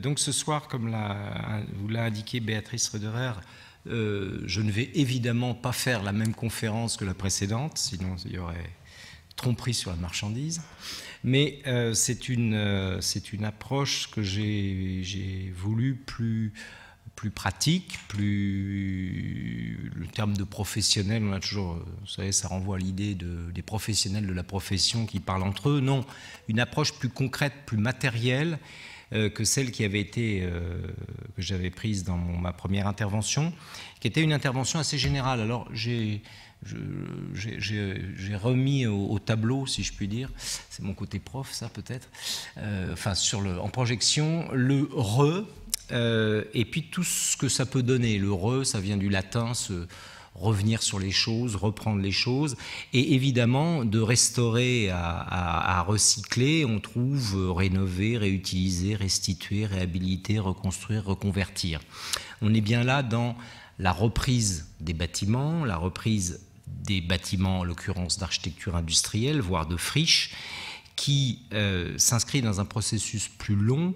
Donc ce soir, comme vous l'a indiqué Béatrice Roederer, je ne vais évidemment pas faire la même conférence que la précédente, sinon il y aurait tromperie sur la marchandise. Mais c'est une approche que j'ai voulu plus pratique, le terme de professionnel, on a toujours, vous savez, ça renvoie à l'idée des professionnels de la profession qui parlent entre eux. Non, une approche plus concrète, plus matérielle que celle qui avait été, que j'avais prise dans ma première intervention, qui était une intervention assez générale. Alors j'ai remis au tableau, si je puis dire, c'est mon côté prof, ça peut-être, enfin en projection, le « re », et puis tout ce que ça peut donner. Le « re », ça vient du latin, revenir sur les choses, reprendre les choses, et évidemment de restaurer à recycler, on trouve rénover, réutiliser, restituer, réhabiliter, reconstruire, reconvertir. On est bien là dans la reprise des bâtiments, en l'occurrence d'architecture industrielle, voire de friches, qui s'inscrit dans un processus plus long,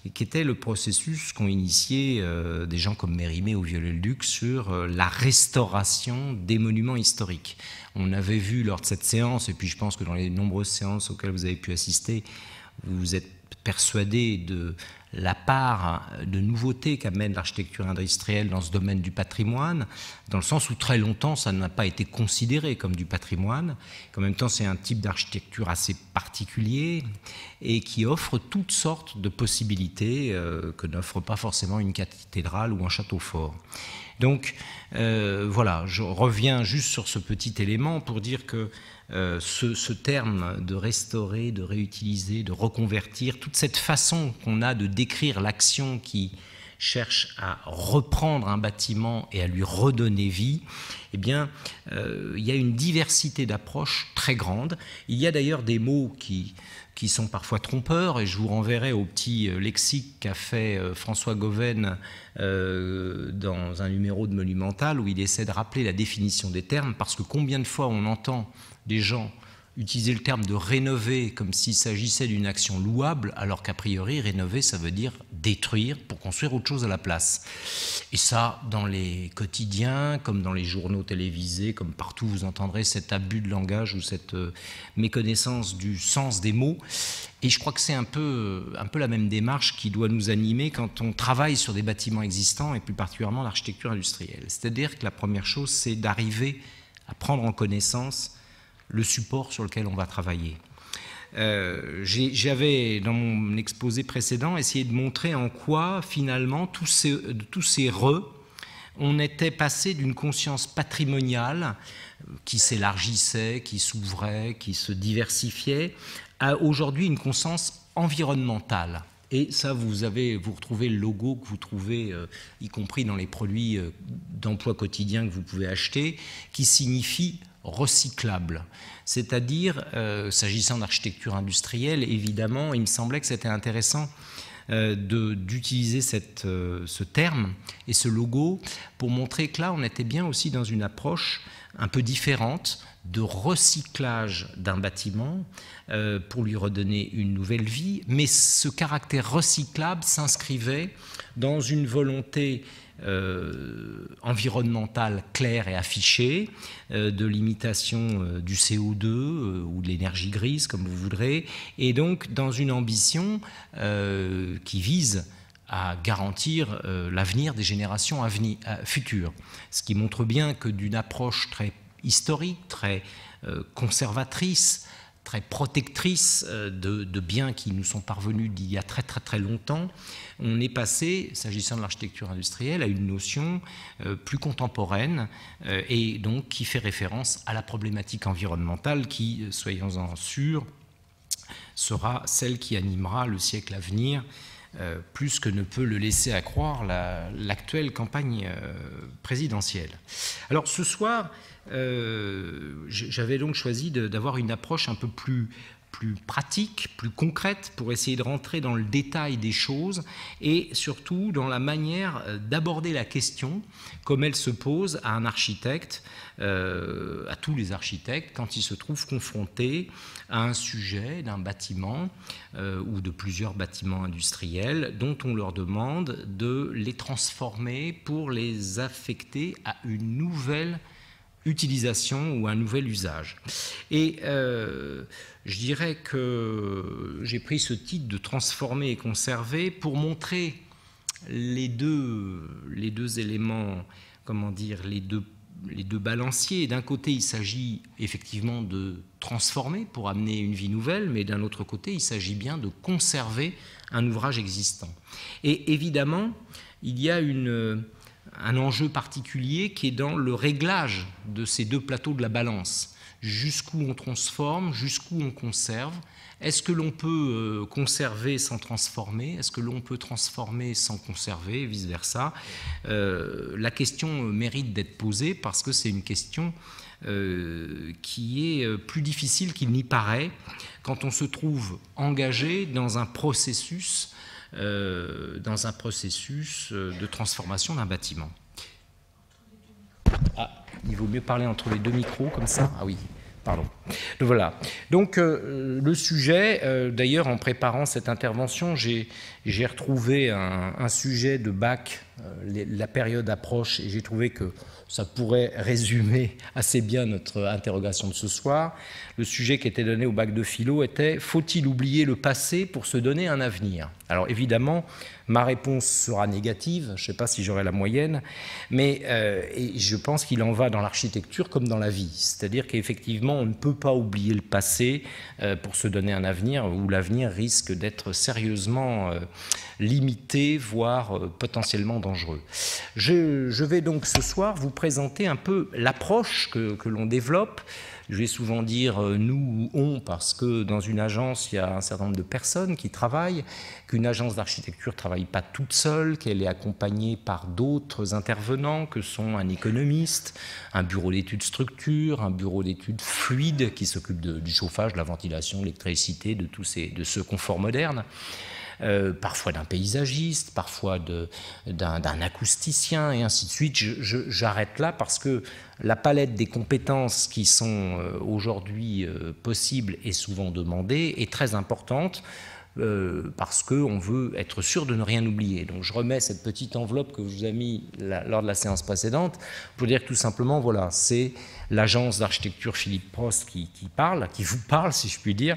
et qui était le processus qu'ont initié des gens comme Mérimée ou Viollet-le-Duc sur la restauration des monuments historiques. On avait vu lors de cette séance, et puis je pense que dans les nombreuses séances auxquelles vous avez pu assister, vous êtes persuadé de la part de nouveauté qu'amène l'architecture industrielle dans ce domaine du patrimoine, dans le sens où très longtemps ça n'a pas été considéré comme du patrimoine, qu'en même temps c'est un type d'architecture assez particulier et qui offre toutes sortes de possibilités que n'offre pas forcément une cathédrale ou un château fort. Donc voilà, je reviens juste sur ce petit élément pour dire que ce terme de restaurer, de réutiliser, de reconvertir, toute cette façon qu'on a de décrire l'action qui cherche à reprendre un bâtiment et à lui redonner vie, eh bien, il y a une diversité d'approches très grande. Il y a d'ailleurs des mots qui sont parfois trompeurs, et je vous renverrai au petit lexique qu'a fait François Goven dans un numéro de Monumental, où il essaie de rappeler la définition des termes, parce que combien de fois on entend des gens utiliser le terme de rénover comme s'il s'agissait d'une action louable, alors qu'a priori, rénover, ça veut dire détruire pour construire autre chose à la place. Et ça, dans les quotidiens, comme dans les journaux télévisés, comme partout, vous entendrez cet abus de langage ou cette méconnaissance du sens des mots. Et je crois que c'est un peu la même démarche qui doit nous animer quand on travaille sur des bâtiments existants, et plus particulièrement l'architecture industrielle. C'est-à-dire que la première chose, c'est d'arriver à prendre en connaissance le support sur lequel on va travailler. J'avais, dans mon exposé précédent, essayé de montrer en quoi, finalement, tous ces on était passé d'une conscience patrimoniale qui s'élargissait, qui s'ouvrait, qui se diversifiait, à aujourd'hui une conscience environnementale. Et ça, vous retrouvez le logo que vous trouvez, y compris dans les produits d'emploi quotidien que vous pouvez acheter, qui signifie recyclable. C'est-à-dire, s'agissant d'architecture industrielle, évidemment, il me semblait que c'était intéressant d'utiliser ce terme et ce logo pour montrer que là, on était bien aussi dans une approche un peu différente de recyclage d'un bâtiment pour lui redonner une nouvelle vie, mais ce caractère recyclable s'inscrivait dans une volonté environnementale claire et affichée, de limitation du CO2 ou de l'énergie grise, comme vous voudrez, et donc dans une ambition qui vise à garantir l'avenir des générations futures. Ce qui montre bien que d'une approche très historique, très conservatrice, très protectrice de biens qui nous sont parvenus d'il y a très très très longtemps, on est passé, s'agissant de l'architecture industrielle, à une notion plus contemporaine et donc qui fait référence à la problématique environnementale qui, soyons-en sûrs, sera celle qui animera le siècle à venir, plus que ne peut le laisser accroire l'actuelle campagne présidentielle. Alors ce soir, j'avais donc choisi d'avoir une approche un peu plus plus pratique, plus concrète, pour essayer de rentrer dans le détail des choses et surtout dans la manière d'aborder la question comme elle se pose à un architecte, à tous les architectes, quand ils se trouvent confrontés à un sujet d'un bâtiment ou de plusieurs bâtiments industriels dont on leur demande de les transformer pour les affecter à une nouvelle utilisation ou un nouvel usage. Et je dirais que j'ai pris ce titre de transformer et conserver pour montrer les deux éléments, comment dire, les deux balanciers. D'un côté, il s'agit effectivement de transformer pour amener une vie nouvelle, mais d'un autre côté, il s'agit bien de conserver un ouvrage existant. Et évidemment, il y a un enjeu particulier qui est dans le réglage de ces deux plateaux de la balance. Jusqu'où on transforme, jusqu'où on conserve. Est-ce que l'on peut conserver sans transformer? Est-ce que l'on peut transformer sans conserver, et vice-versa? La question mérite d'être posée parce que c'est une question qui est plus difficile qu'il n'y paraît quand on se trouve engagé dans un processus de transformation d'un bâtiment. Ah, il vaut mieux parler entre les deux micros, comme ça. Ah oui, pardon. Donc voilà. Donc le sujet, d'ailleurs, en préparant cette intervention, j'ai retrouvé un sujet de bac, la période approche, et j'ai trouvé que ça pourrait résumer assez bien notre interrogation de ce soir. Le sujet qui était donné au bac de philo était « Faut-il oublier le passé pour se donner un avenir ?» Alors évidemment, ma réponse sera négative, je ne sais pas si j'aurai la moyenne, mais et je pense qu'il en va dans l'architecture comme dans la vie. C'est-à-dire qu'effectivement, on ne peut pas oublier le passé pour se donner un avenir où l'avenir risque d'être sérieusement limité, voire potentiellement dangereux. Je vais donc ce soir vous présenter un peu l'approche que l'on développe. Je vais souvent dire nous ou on parce que dans une agence, il y a un certain nombre de personnes qui travaillent, qu'une agence d'architecture ne travaille pas toute seule, qu'elle est accompagnée par d'autres intervenants que sont un économiste, un bureau d'études structure, un bureau d'études fluides qui s'occupe du chauffage, de la ventilation, de l'électricité, de ce confort moderne. Parfois d'un paysagiste, parfois d'un acousticien, et ainsi de suite. J'arrête là parce que la palette des compétences qui sont aujourd'hui possibles et souvent demandées est très importante parce qu'on veut être sûr de ne rien oublier. Donc je remets cette petite enveloppe que je vous ai mise lors de la séance précédente pour dire que tout simplement, voilà, c'est l'agence d'architecture Philippe Prost qui vous parle, si je puis dire,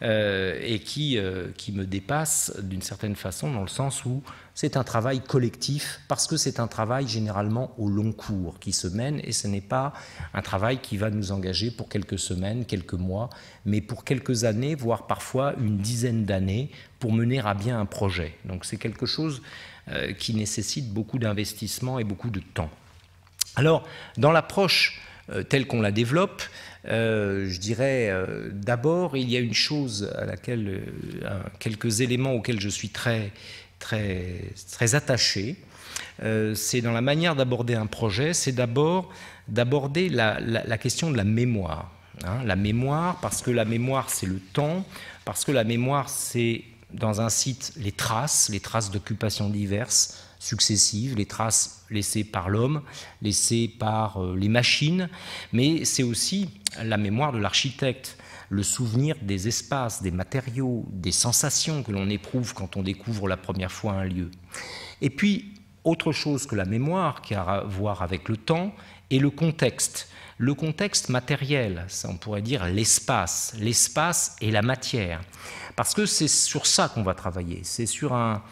et qui me dépasse d'une certaine façon dans le sens où c'est un travail collectif parce que c'est un travail généralement au long cours qui se mène et ce n'est pas un travail qui va nous engager pour quelques semaines, quelques mois, mais pour quelques années, voire parfois une dizaine d'années pour mener à bien un projet. Donc c'est quelque chose qui nécessite beaucoup d'investissement et beaucoup de temps. Alors, dans l'approche telle qu'on la développe, je dirais d'abord, il y a une chose à laquelle, quelques éléments auxquels je suis très attaché, c'est dans la manière d'aborder un projet, c'est d'abord d'aborder la question de la mémoire. Hein, la mémoire, parce que la mémoire c'est le temps, parce que la mémoire c'est dans un site les traces d'occupation diverses, successives, les traces laissées par l'homme, laissées par les machines, mais c'est aussi la mémoire de l'architecte, le souvenir des espaces, des matériaux, des sensations que l'on éprouve quand on découvre la première fois un lieu. Et puis, autre chose que la mémoire, qui a à voir avec le temps, et le contexte matériel, ça on pourrait dire l'espace et la matière. Parce que c'est sur ça qu'on va travailler, c'est sur un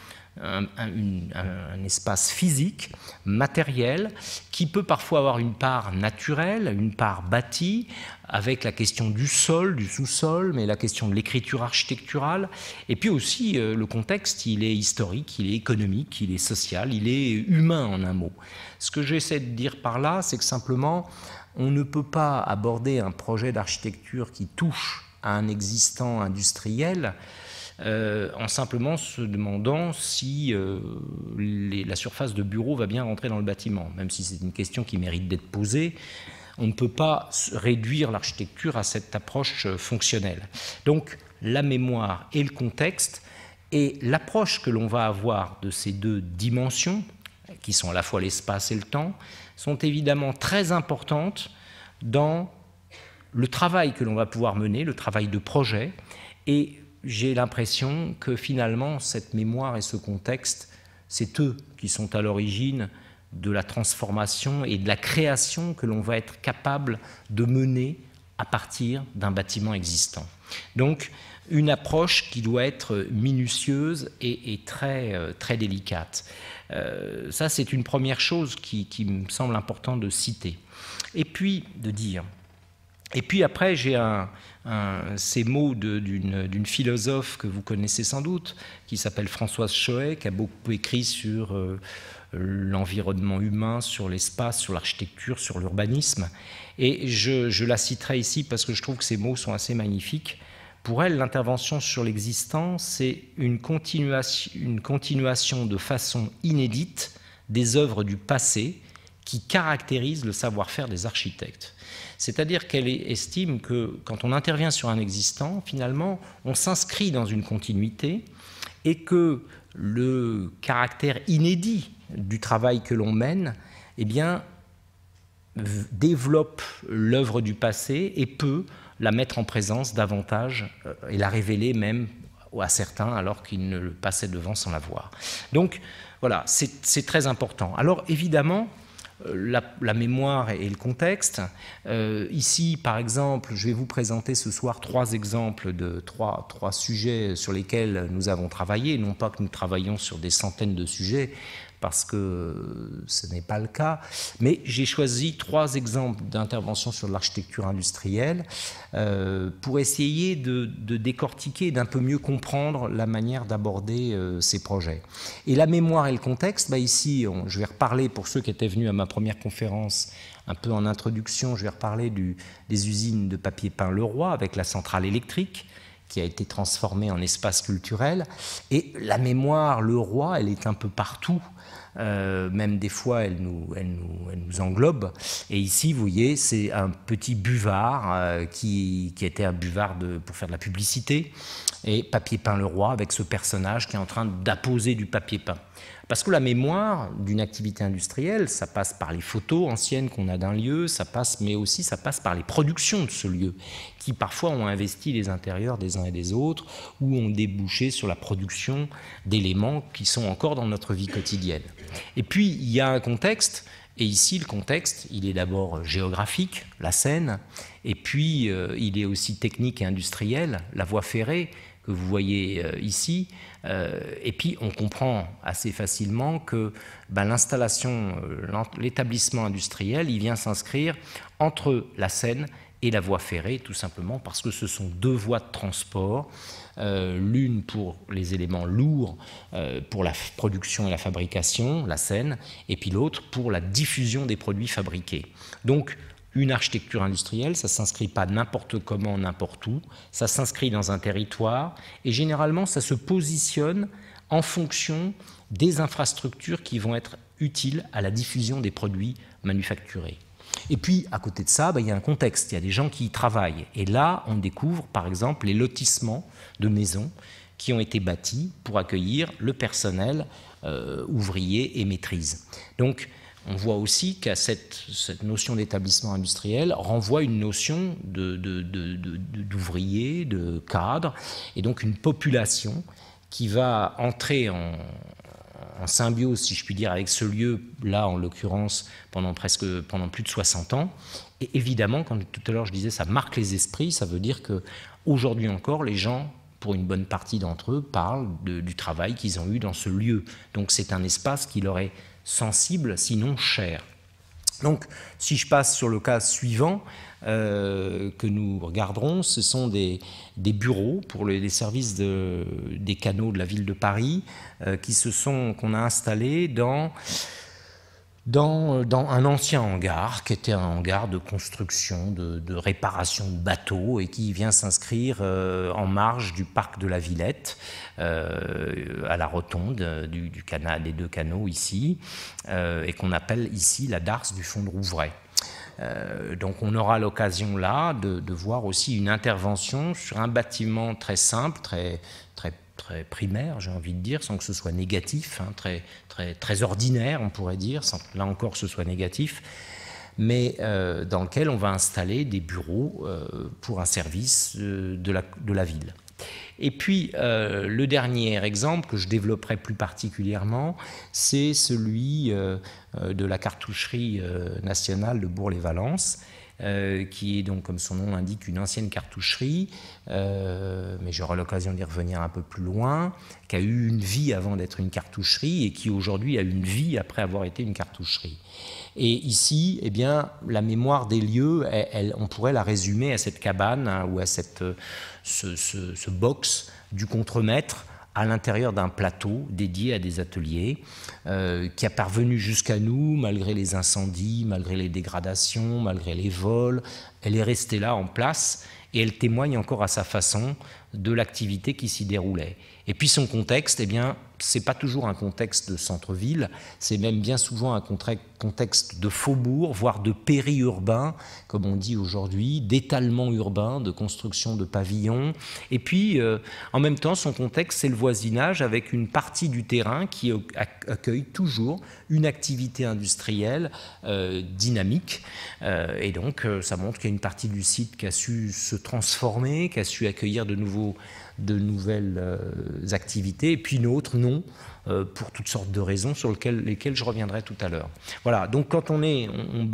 espace physique, matériel, qui peut parfois avoir une part naturelle, une part bâtie, avec la question du sol, du sous-sol, mais la question de l'écriture architecturale. Et puis aussi, le contexte, il est historique, il est économique, il est social, il est humain en un mot. Ce que j'essaie de dire par là, c'est que simplement, on ne peut pas aborder un projet d'architecture qui touche à un existant industriel en simplement se demandant si la surface de bureau va bien rentrer dans le bâtiment. Même si c'est une question qui mérite d'être posée, on ne peut pas réduire l'architecture à cette approche fonctionnelle. Donc, la mémoire et le contexte, et l'approche que l'on va avoir de ces deux dimensions, qui sont à la fois l'espace et le temps, sont évidemment très importantes dans le travail que l'on va pouvoir mener, le travail de projet. Et j'ai l'impression que finalement, cette mémoire et ce contexte, c'est eux qui sont à l'origine de la transformation et de la création que l'on va être capable de mener à partir d'un bâtiment existant. Donc, une approche qui doit être minutieuse et très délicate. Ça, c'est une première chose qui me semble important de citer. Et puis, de dire... Et puis après, j'ai ces mots d'une philosophe que vous connaissez sans doute, qui s'appelle Françoise Choët, qui a beaucoup écrit sur l'environnement humain, sur l'espace, sur l'architecture, sur l'urbanisme. Et je la citerai ici parce que je trouve que ces mots sont assez magnifiques. Pour elle, l'intervention sur l'existant, c'est une continuation de façon inédite des œuvres du passé qui caractérisent le savoir-faire des architectes. C'est-à-dire qu'elle estime que quand on intervient sur un existant, finalement, on s'inscrit dans une continuité et que le caractère inédit du travail que l'on mène, eh bien, développe l'œuvre du passé et peut la mettre en présence davantage et la révéler même à certains alors qu'ils ne le passaient devant sans la voir. Donc voilà, c'est très important. Alors évidemment, la mémoire et le contexte. Ici, par exemple, je vais vous présenter ce soir trois exemples de trois sujets sur lesquels nous avons travaillé. Non pas que nous travaillions sur des centaines de sujets, parce que ce n'est pas le cas, mais j'ai choisi trois exemples d'intervention sur l'architecture industrielle pour essayer de décortiquer et d'un peu mieux comprendre la manière d'aborder ces projets. Et la mémoire et le contexte, ici, je vais reparler, pour ceux qui étaient venus à ma première conférence, un peu en introduction, je vais reparler des usines de papier peint Leroy avec la centrale électrique, qui a été transformée en espace culturel. Et la mémoire Leroy, elle est un peu partout. Même des fois, elle nous englobe. Et ici, vous voyez, c'est un petit buvard qui était un buvard pour faire de la publicité. Et papier peint Leroy avec ce personnage qui est en train d'apposer du papier peint. Parce que la mémoire d'une activité industrielle, ça passe par les photos anciennes qu'on a d'un lieu, mais aussi ça passe par les productions de ce lieu, qui parfois ont investi les intérieurs des uns et des autres, ou ont débouché sur la production d'éléments qui sont encore dans notre vie quotidienne. Et puis, il y a un contexte, et ici, le contexte, il est d'abord géographique, la Seine, et puis il est aussi technique et industriel, la voie ferrée, que vous voyez ici, et puis on comprend assez facilement que l'installation, l'établissement industriel, il vient s'inscrire entre la Seine et la voie ferrée, tout simplement parce que ce sont deux voies de transport, l'une pour les éléments lourds, pour la production et la fabrication, la Seine, et puis l'autre pour la diffusion des produits fabriqués. Donc, une architecture industrielle, ça ne s'inscrit pas n'importe comment, n'importe où, ça s'inscrit dans un territoire et généralement ça se positionne en fonction des infrastructures qui vont être utiles à la diffusion des produits manufacturés. Et puis, à côté de ça, il y a un contexte, il y a des gens qui y travaillent. Et là, on découvre, par exemple, les lotissements de maisons qui ont été bâtis pour accueillir le personnel ouvrier et maîtrise. Donc, on voit aussi qu'à cette notion d'établissement industriel renvoie une notion d'ouvrier, de cadre, et donc une population qui va entrer en symbiose, si je puis dire, avec ce lieu, là en l'occurrence, pendant plus de 60 ans. Et évidemment, quand tout à l'heure je disais ça marque les esprits, ça veut dire qu'aujourd'hui encore, les gens, pour une bonne partie d'entre eux, parlent du travail qu'ils ont eu dans ce lieu. Donc c'est un espace qui leur est sensible, sinon cher. Donc, si je passe sur le cas suivant que nous regarderons, ce sont des bureaux pour les services des canaux de la ville de Paris qu'on a installés dans un ancien hangar, qui était un hangar de construction, de réparation de bateaux, et qui vient s'inscrire en marge du parc de la Villette, à la rotonde des deux canaux ici, et qu'on appelle ici la darse du fond de Rouvray. Donc on aura l'occasion là de voir aussi une intervention sur un bâtiment très simple, très primaire, j'ai envie de dire, sans que ce soit négatif, hein, très ordinaire, on pourrait dire, sans que là encore ce soit négatif, mais dans lequel on va installer des bureaux pour un service de la ville. Et puis, le dernier exemple que je développerai plus particulièrement, c'est celui de la cartoucherie nationale de Bourg-les-Valences, qui est donc, comme son nom l'indique, une ancienne cartoucherie, mais j'aurai l'occasion d'y revenir un peu plus loin, qui a eu une vie avant d'être une cartoucherie et qui aujourd'hui a une vie après avoir été une cartoucherie. Et ici, eh bien, la mémoire des lieux, on pourrait la résumer à cette cabane, hein, ou à ce box du contremaître à l'intérieur d'un plateau dédié à des ateliers, qui a parvenu jusqu'à nous malgré les incendies, malgré les dégradations, malgré les vols. Elle est restée là en place et elle témoigne encore à sa façon de l'activité qui s'y déroulait. Et puis son contexte, eh bien, c'est pas toujours un contexte de centre-ville, c'est même bien souvent un contexte de faubourg, voire de périurbain, comme on dit aujourd'hui, d'étalement urbain, de construction de pavillons. Et puis, en même temps, son contexte, c'est le voisinage avec une partie du terrain qui accueille toujours une activité industrielle dynamique. Et donc, ça montre qu'il y a une partie du site qui a su se transformer, qui a su accueillir de nouvelles activités, et puis une autre non, pour toutes sortes de raisons sur lesquelles je reviendrai tout à l'heure. Voilà, donc quand on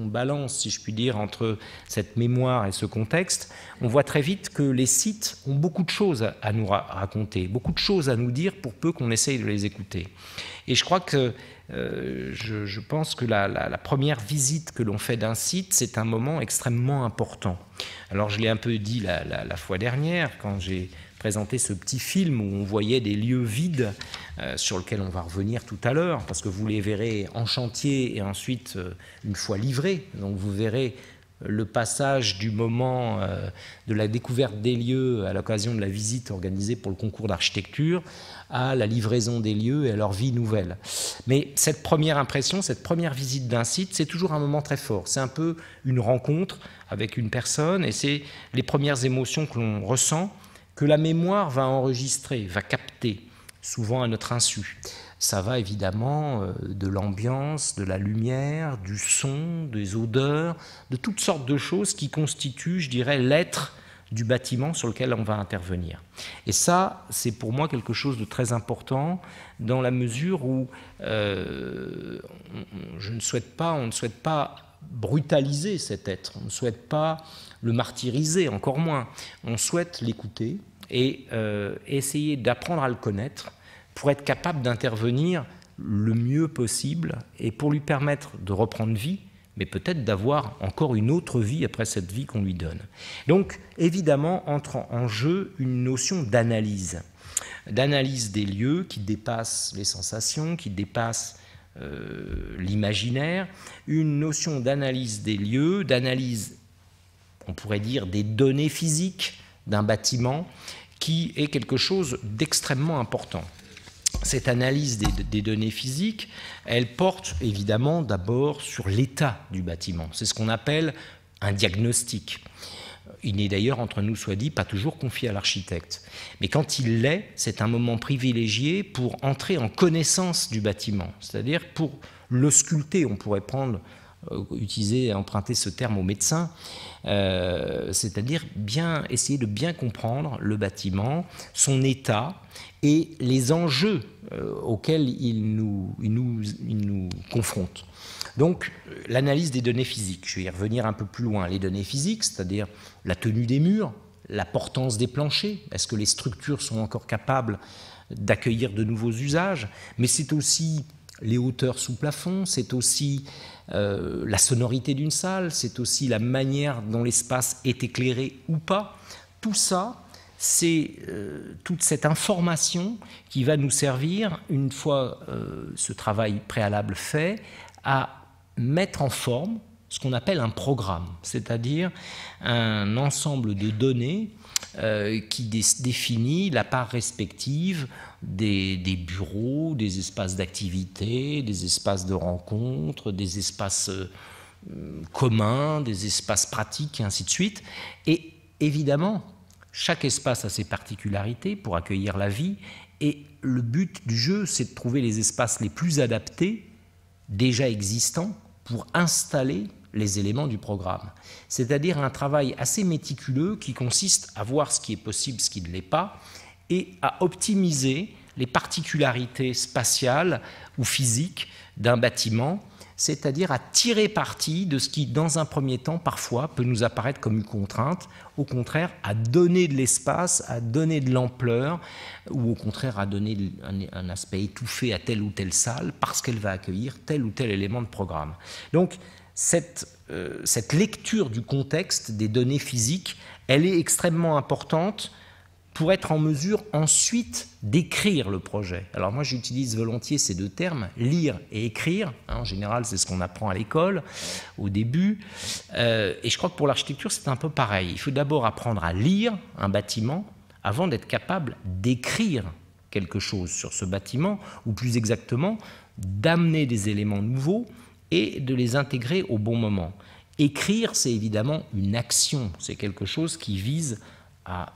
balance, si je puis dire, entre cette mémoire et ce contexte, on voit très vite que les sites ont beaucoup de choses à nous raconter, beaucoup de choses à nous dire pour peu qu'on essaye de les écouter. Et je crois que je pense que la première visite que l'on fait d'un site, c'est un moment extrêmement important. Alors je l'ai un peu dit la fois dernière, quand j'ai présenté ce petit film où on voyait des lieux vides, sur lesquels on va revenir tout à l'heure, parce que vous les verrez en chantier et ensuite une fois livrés. Donc vous verrez le passage du moment de la découverte des lieux à l'occasion de la visite organisée pour le concours d'architecture à la livraison des lieux et à leur vie nouvelle. Mais cette première impression, cette première visite d'un site, c'est toujours un moment très fort. C'est un peu une rencontre avec une personne et c'est les premières émotions que l'on ressent, que la mémoire va enregistrer, va capter, souvent à notre insu. Ça va évidemment de l'ambiance, de la lumière, du son, des odeurs, de toutes sortes de choses qui constituent, je dirais, l'être du bâtiment sur lequel on va intervenir. Et ça, c'est pour moi quelque chose de très important dans la mesure où on ne souhaite pas brutaliser cet être, on ne souhaite pas le martyriser, encore moins. On souhaite l'écouter et essayer d'apprendre à le connaître pour être capable d'intervenir le mieux possible et pour lui permettre de reprendre vie, mais peut-être d'avoir encore une autre vie après cette vie qu'on lui donne. Donc, évidemment, entre en jeu une notion d'analyse des lieux qui dépasse les sensations, qui dépasse l'imaginaire, une notion d'analyse des lieux, d'analyse, on pourrait dire, des données physiques d'un bâtiment, qui est quelque chose d'extrêmement important. Cette analyse des données physiques, elle porte évidemment d'abord sur l'état du bâtiment. C'est ce qu'on appelle un diagnostic. Il n'est d'ailleurs, entre nous soit dit, pas toujours confié à l'architecte. Mais quand il l'est, c'est un moment privilégié pour entrer en connaissance du bâtiment, c'est-à-dire pour l'ausculter. On pourrait emprunter ce terme aux médecins, c'est-à-dire essayer de bien comprendre le bâtiment, son état et les enjeux auxquels il nous confronte. Donc, l'analyse des données physiques, je vais y revenir un peu plus loin. Les données physiques, c'est-à-dire la tenue des murs, la portance des planchers, est-ce que les structures sont encore capables d'accueillir de nouveaux usages, mais c'est aussi les hauteurs sous plafond, c'est aussi la sonorité d'une salle, c'est aussi la manière dont l'espace est éclairé ou pas. Tout ça, c'est toute cette information qui va nous servir, une fois ce travail préalable fait, à mettre en forme ce qu'on appelle un programme, c'est-à-dire un ensemble de données qui définit la part respective des bureaux, des espaces d'activité, des espaces de rencontre, des espaces communs, des espaces pratiques, et ainsi de suite. Et évidemment, chaque espace a ses particularités pour accueillir la vie, et le but du jeu, c'est de trouver les espaces les plus adaptés, déjà existants, pour installer les éléments du programme. C'est-à-dire un travail assez méticuleux qui consiste à voir ce qui est possible, ce qui ne l'est pas, et à optimiser les particularités spatiales ou physiques d'un bâtiment, c'est-à-dire à tirer parti de ce qui, dans un premier temps, parfois, peut nous apparaître comme une contrainte, au contraire, à donner de l'espace, à donner de l'ampleur, ou au contraire, à donner un aspect étouffé à telle ou telle salle, parce qu'elle va accueillir tel ou tel élément de programme. Donc, cette lecture du contexte des données physiques, elle est extrêmement importante pour être en mesure ensuite d'écrire le projet. Alors moi j'utilise volontiers ces deux termes, lire et écrire. En général c'est ce qu'on apprend à l'école au début. Et je crois que pour l'architecture c'est un peu pareil. Il faut d'abord apprendre à lire un bâtiment avant d'être capable d'écrire quelque chose sur ce bâtiment, ou plus exactement d'amener des éléments nouveaux et de les intégrer au bon moment. Écrire, c'est évidemment une action, c'est quelque chose qui vise à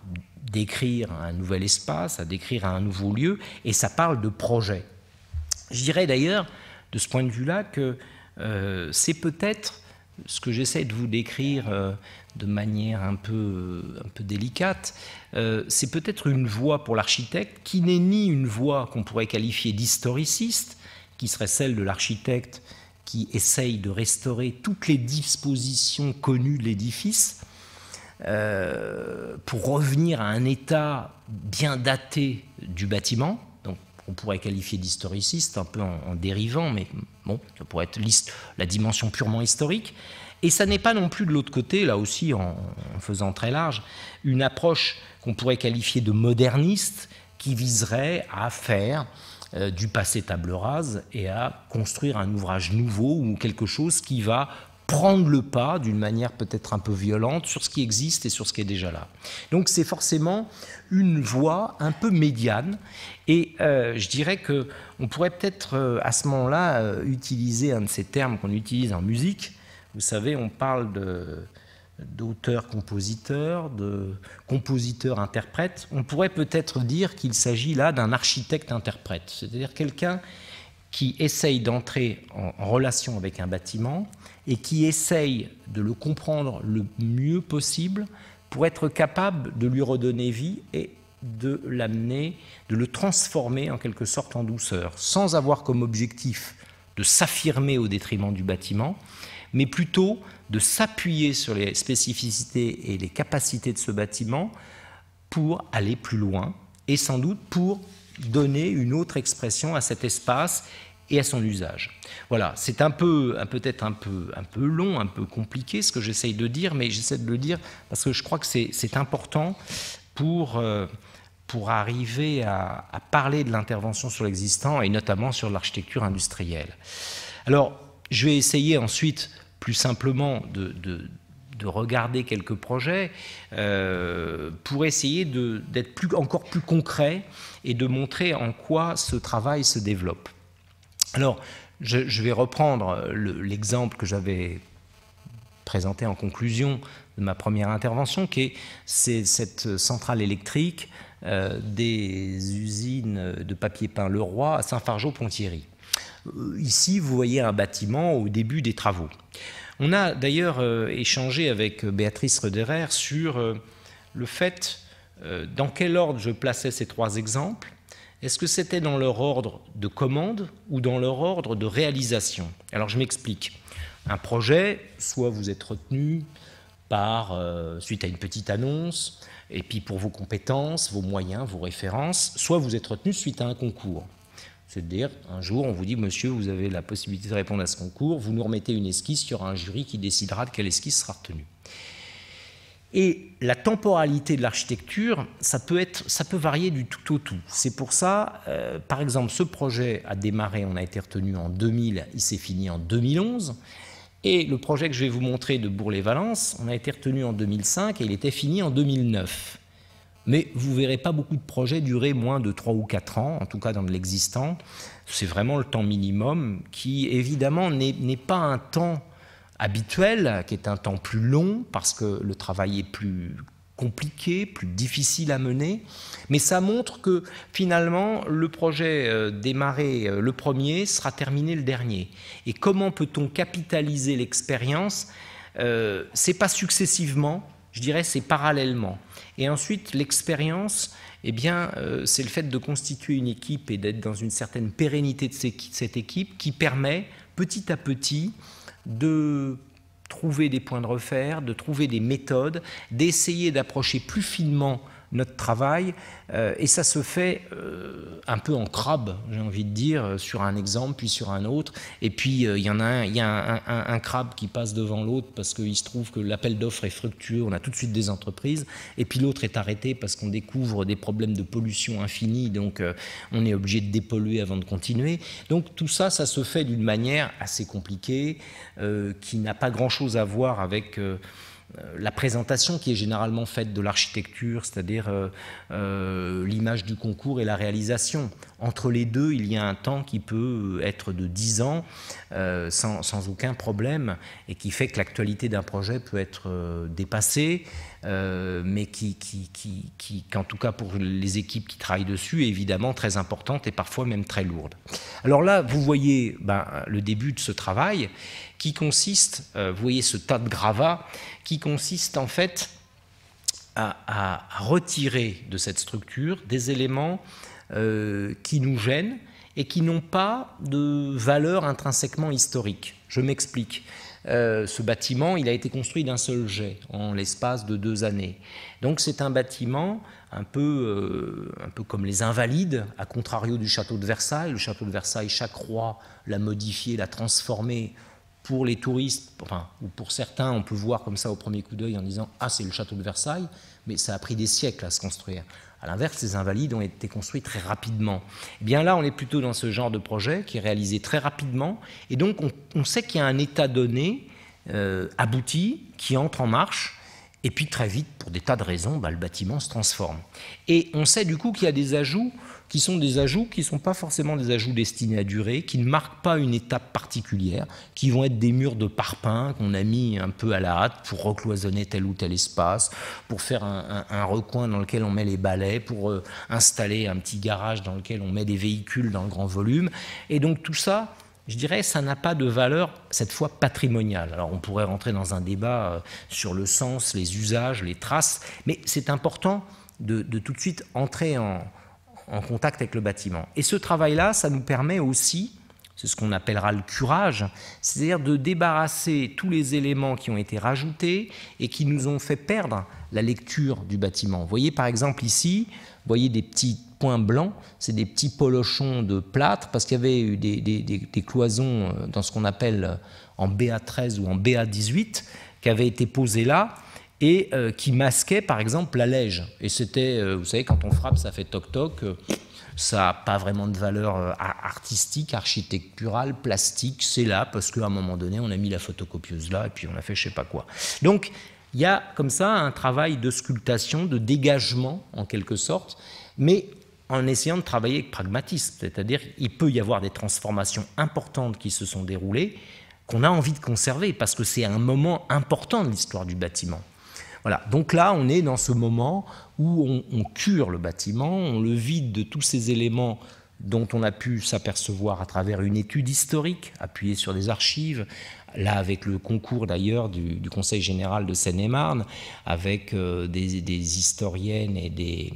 décrire un nouvel espace, à décrire un nouveau lieu, et ça parle de projet. Je dirais d'ailleurs, de ce point de vue-là, que c'est peut-être ce que j'essaie de vous décrire de manière un peu délicate, c'est peut-être une voie pour l'architecte qui n'est ni une voie qu'on pourrait qualifier d'historiciste, qui serait celle de l'architecte qui essaye de restaurer toutes les dispositions connues de l'édifice, pour revenir à un état bien daté du bâtiment. Donc on pourrait qualifier d'historiciste un peu en dérivant, mais bon, ça pourrait être la dimension purement historique. Et ça n'est pas non plus de l'autre côté, là aussi en faisant très large, une approche qu'on pourrait qualifier de moderniste qui viserait à faire du passé table rase et à construire un ouvrage nouveau ou quelque chose qui va prendre le pas d'une manière peut-être un peu violente sur ce qui existe et sur ce qui est déjà là. Donc c'est forcément une voie un peu médiane, et je dirais qu'on pourrait peut-être à ce moment-là utiliser un de ces termes qu'on utilise en musique. Vous savez, on parle d'auteur-compositeur, de compositeur-interprète. On pourrait peut-être dire qu'il s'agit là d'un architecte-interprète, c'est-à-dire quelqu'un qui essaye d'entrer en relation avec un bâtiment et qui essaye de le comprendre le mieux possible pour être capable de lui redonner vie et de l'amener, de le transformer en quelque sorte en douceur, sans avoir comme objectif de s'affirmer au détriment du bâtiment, mais plutôt de s'appuyer sur les spécificités et les capacités de ce bâtiment pour aller plus loin et sans doute pour donner une autre expression à cet espace et à son usage. Voilà, c'est peut-être un peu long, un peu compliqué ce que j'essaye de dire, mais j'essaie de le dire parce que je crois que c'est important pour arriver à parler de l'intervention sur l'existant et notamment sur l'architecture industrielle. Alors, je vais essayer ensuite plus simplement de regarder quelques projets pour essayer d'être encore plus concret et de montrer en quoi ce travail se développe. Alors, je vais reprendre l'exemple que j'avais présenté en conclusion de ma première intervention, c'est cette centrale électrique des usines de papier peint Leroy à Saint-Fargeau-Ponthierry. Ici, vous voyez un bâtiment au début des travaux. On a d'ailleurs échangé avec Béatrice Rederer sur le fait dans quel ordre je plaçais ces trois exemples. Est-ce que c'était dans leur ordre de commande ou dans leur ordre de réalisation? Alors je m'explique. Un projet, soit vous êtes retenu suite à une petite annonce, et puis pour vos compétences, vos moyens, vos références, soit vous êtes retenu suite à un concours. C'est-à-dire, un jour, on vous dit, monsieur, vous avez la possibilité de répondre à ce concours, vous nous remettez une esquisse, il y aura un jury qui décidera de quelle esquisse sera retenue. Et la temporalité de l'architecture, ça peut varier du tout au tout. C'est pour ça, par exemple, ce projet a démarré, on a été retenu en 2000, il s'est fini en 2011. Et le projet que je vais vous montrer de Bourg-les-Valences, on a été retenu en 2005 et il était fini en 2009. Mais vous ne verrez pas beaucoup de projets durer moins de 3 ou 4 ans, en tout cas dans l'existant. C'est vraiment le temps minimum qui, évidemment, n'est pas un temps habituel, qui est un temps plus long, parce que le travail est plus compliqué, plus difficile à mener, mais ça montre que finalement le projet démarré le premier sera terminé le dernier. Et comment peut-on capitaliser l'expérience? C'est pas successivement, je dirais c'est parallèlement. Et ensuite l'expérience, eh bien c'est le fait de constituer une équipe et d'être dans une certaine pérennité de cette équipe qui permet petit à petit de trouver des points de repère, de trouver des méthodes, d'essayer d'approcher plus finement notre travail, et ça se fait un peu en crabe, j'ai envie de dire, sur un exemple, puis sur un autre, et puis il y a un crabe qui passe devant l'autre parce qu'il se trouve que l'appel d'offres est fructueux, on a tout de suite des entreprises, et puis l'autre est arrêté parce qu'on découvre des problèmes de pollution infinie, donc on est obligé de dépolluer avant de continuer. Donc tout ça, ça se fait d'une manière assez compliquée, qui n'a pas grand-chose à voir avec la présentation qui est généralement faite de l'architecture, c'est-à-dire l'image du concours et la réalisation. Entre les deux, il y a un temps qui peut être de 10 ans sans aucun problème et qui fait que l'actualité d'un projet peut être dépassée, mais qui, en tout cas pour les équipes qui travaillent dessus, est évidemment très importante et parfois même très lourde. Alors là, vous voyez le début de ce travail qui consiste, vous voyez ce tas de gravats, qui consiste en fait à retirer de cette structure des éléments qui nous gênent et qui n'ont pas de valeur intrinsèquement historique. Je m'explique. Ce bâtiment, il a été construit d'un seul jet en l'espace de 2 années. Donc c'est un bâtiment un peu comme les Invalides, à contrario du château de Versailles. Le château de Versailles, chaque roi l'a modifié, l'a transformé. Pour les touristes, enfin, ou pour certains, on peut voir comme ça au premier coup d'œil en disant « Ah, c'est le château de Versailles », mais ça a pris des siècles à se construire. À l'inverse, les Invalides ont été construits très rapidement. Eh bien là, on est plutôt dans ce genre de projet qui est réalisé très rapidement, et donc on sait qu'il y a un état donné, abouti, qui entre en marche, et puis très vite, pour des tas de raisons, le bâtiment se transforme. Et on sait du coup qu'il y a des ajouts qui ne sont pas forcément des ajouts destinés à durer, qui ne marquent pas une étape particulière, qui vont être des murs de parpaing qu'on a mis un peu à la hâte pour recloisonner tel ou tel espace, pour faire un recoin dans lequel on met les balais, pour installer un petit garage dans lequel on met des véhicules dans le grand volume. Et donc tout ça, je dirais, ça n'a pas de valeur, cette fois patrimoniale. Alors on pourrait rentrer dans un débat sur le sens, les usages, les traces, mais c'est important de tout de suite entrer en contact avec le bâtiment. Et ce travail-là, ça nous permet aussi, c'est ce qu'on appellera le curage, c'est-à-dire de débarrasser tous les éléments qui ont été rajoutés et qui nous ont fait perdre la lecture du bâtiment. Vous voyez par exemple ici, vous voyez des petits points blancs, c'est des petits polochons de plâtre, parce qu'il y avait eu des cloisons dans ce qu'on appelle en BA13 ou en BA18 qui avaient été posées là, et qui masquait par exemple la lège. Et c'était, vous savez, quand on frappe, ça fait toc-toc, ça n'a pas vraiment de valeur artistique, architecturale, plastique, c'est là parce qu'à un moment donné, on a mis la photocopieuse là et puis on a fait je ne sais pas quoi. Donc, il y a comme ça un travail de sculptation, de dégagement en quelque sorte, mais en essayant de travailler avec pragmatisme, c'est-à-dire qu'il peut y avoir des transformations importantes qui se sont déroulées, qu'on a envie de conserver parce que c'est un moment important de l'histoire du bâtiment. Voilà, donc là, on est dans ce moment où on cure le bâtiment, on le vide de tous ces éléments dont on a pu s'apercevoir à travers une étude historique, appuyée sur des archives, là avec le concours d'ailleurs du Conseil général de Seine-et-Marne, avec des historiennes et des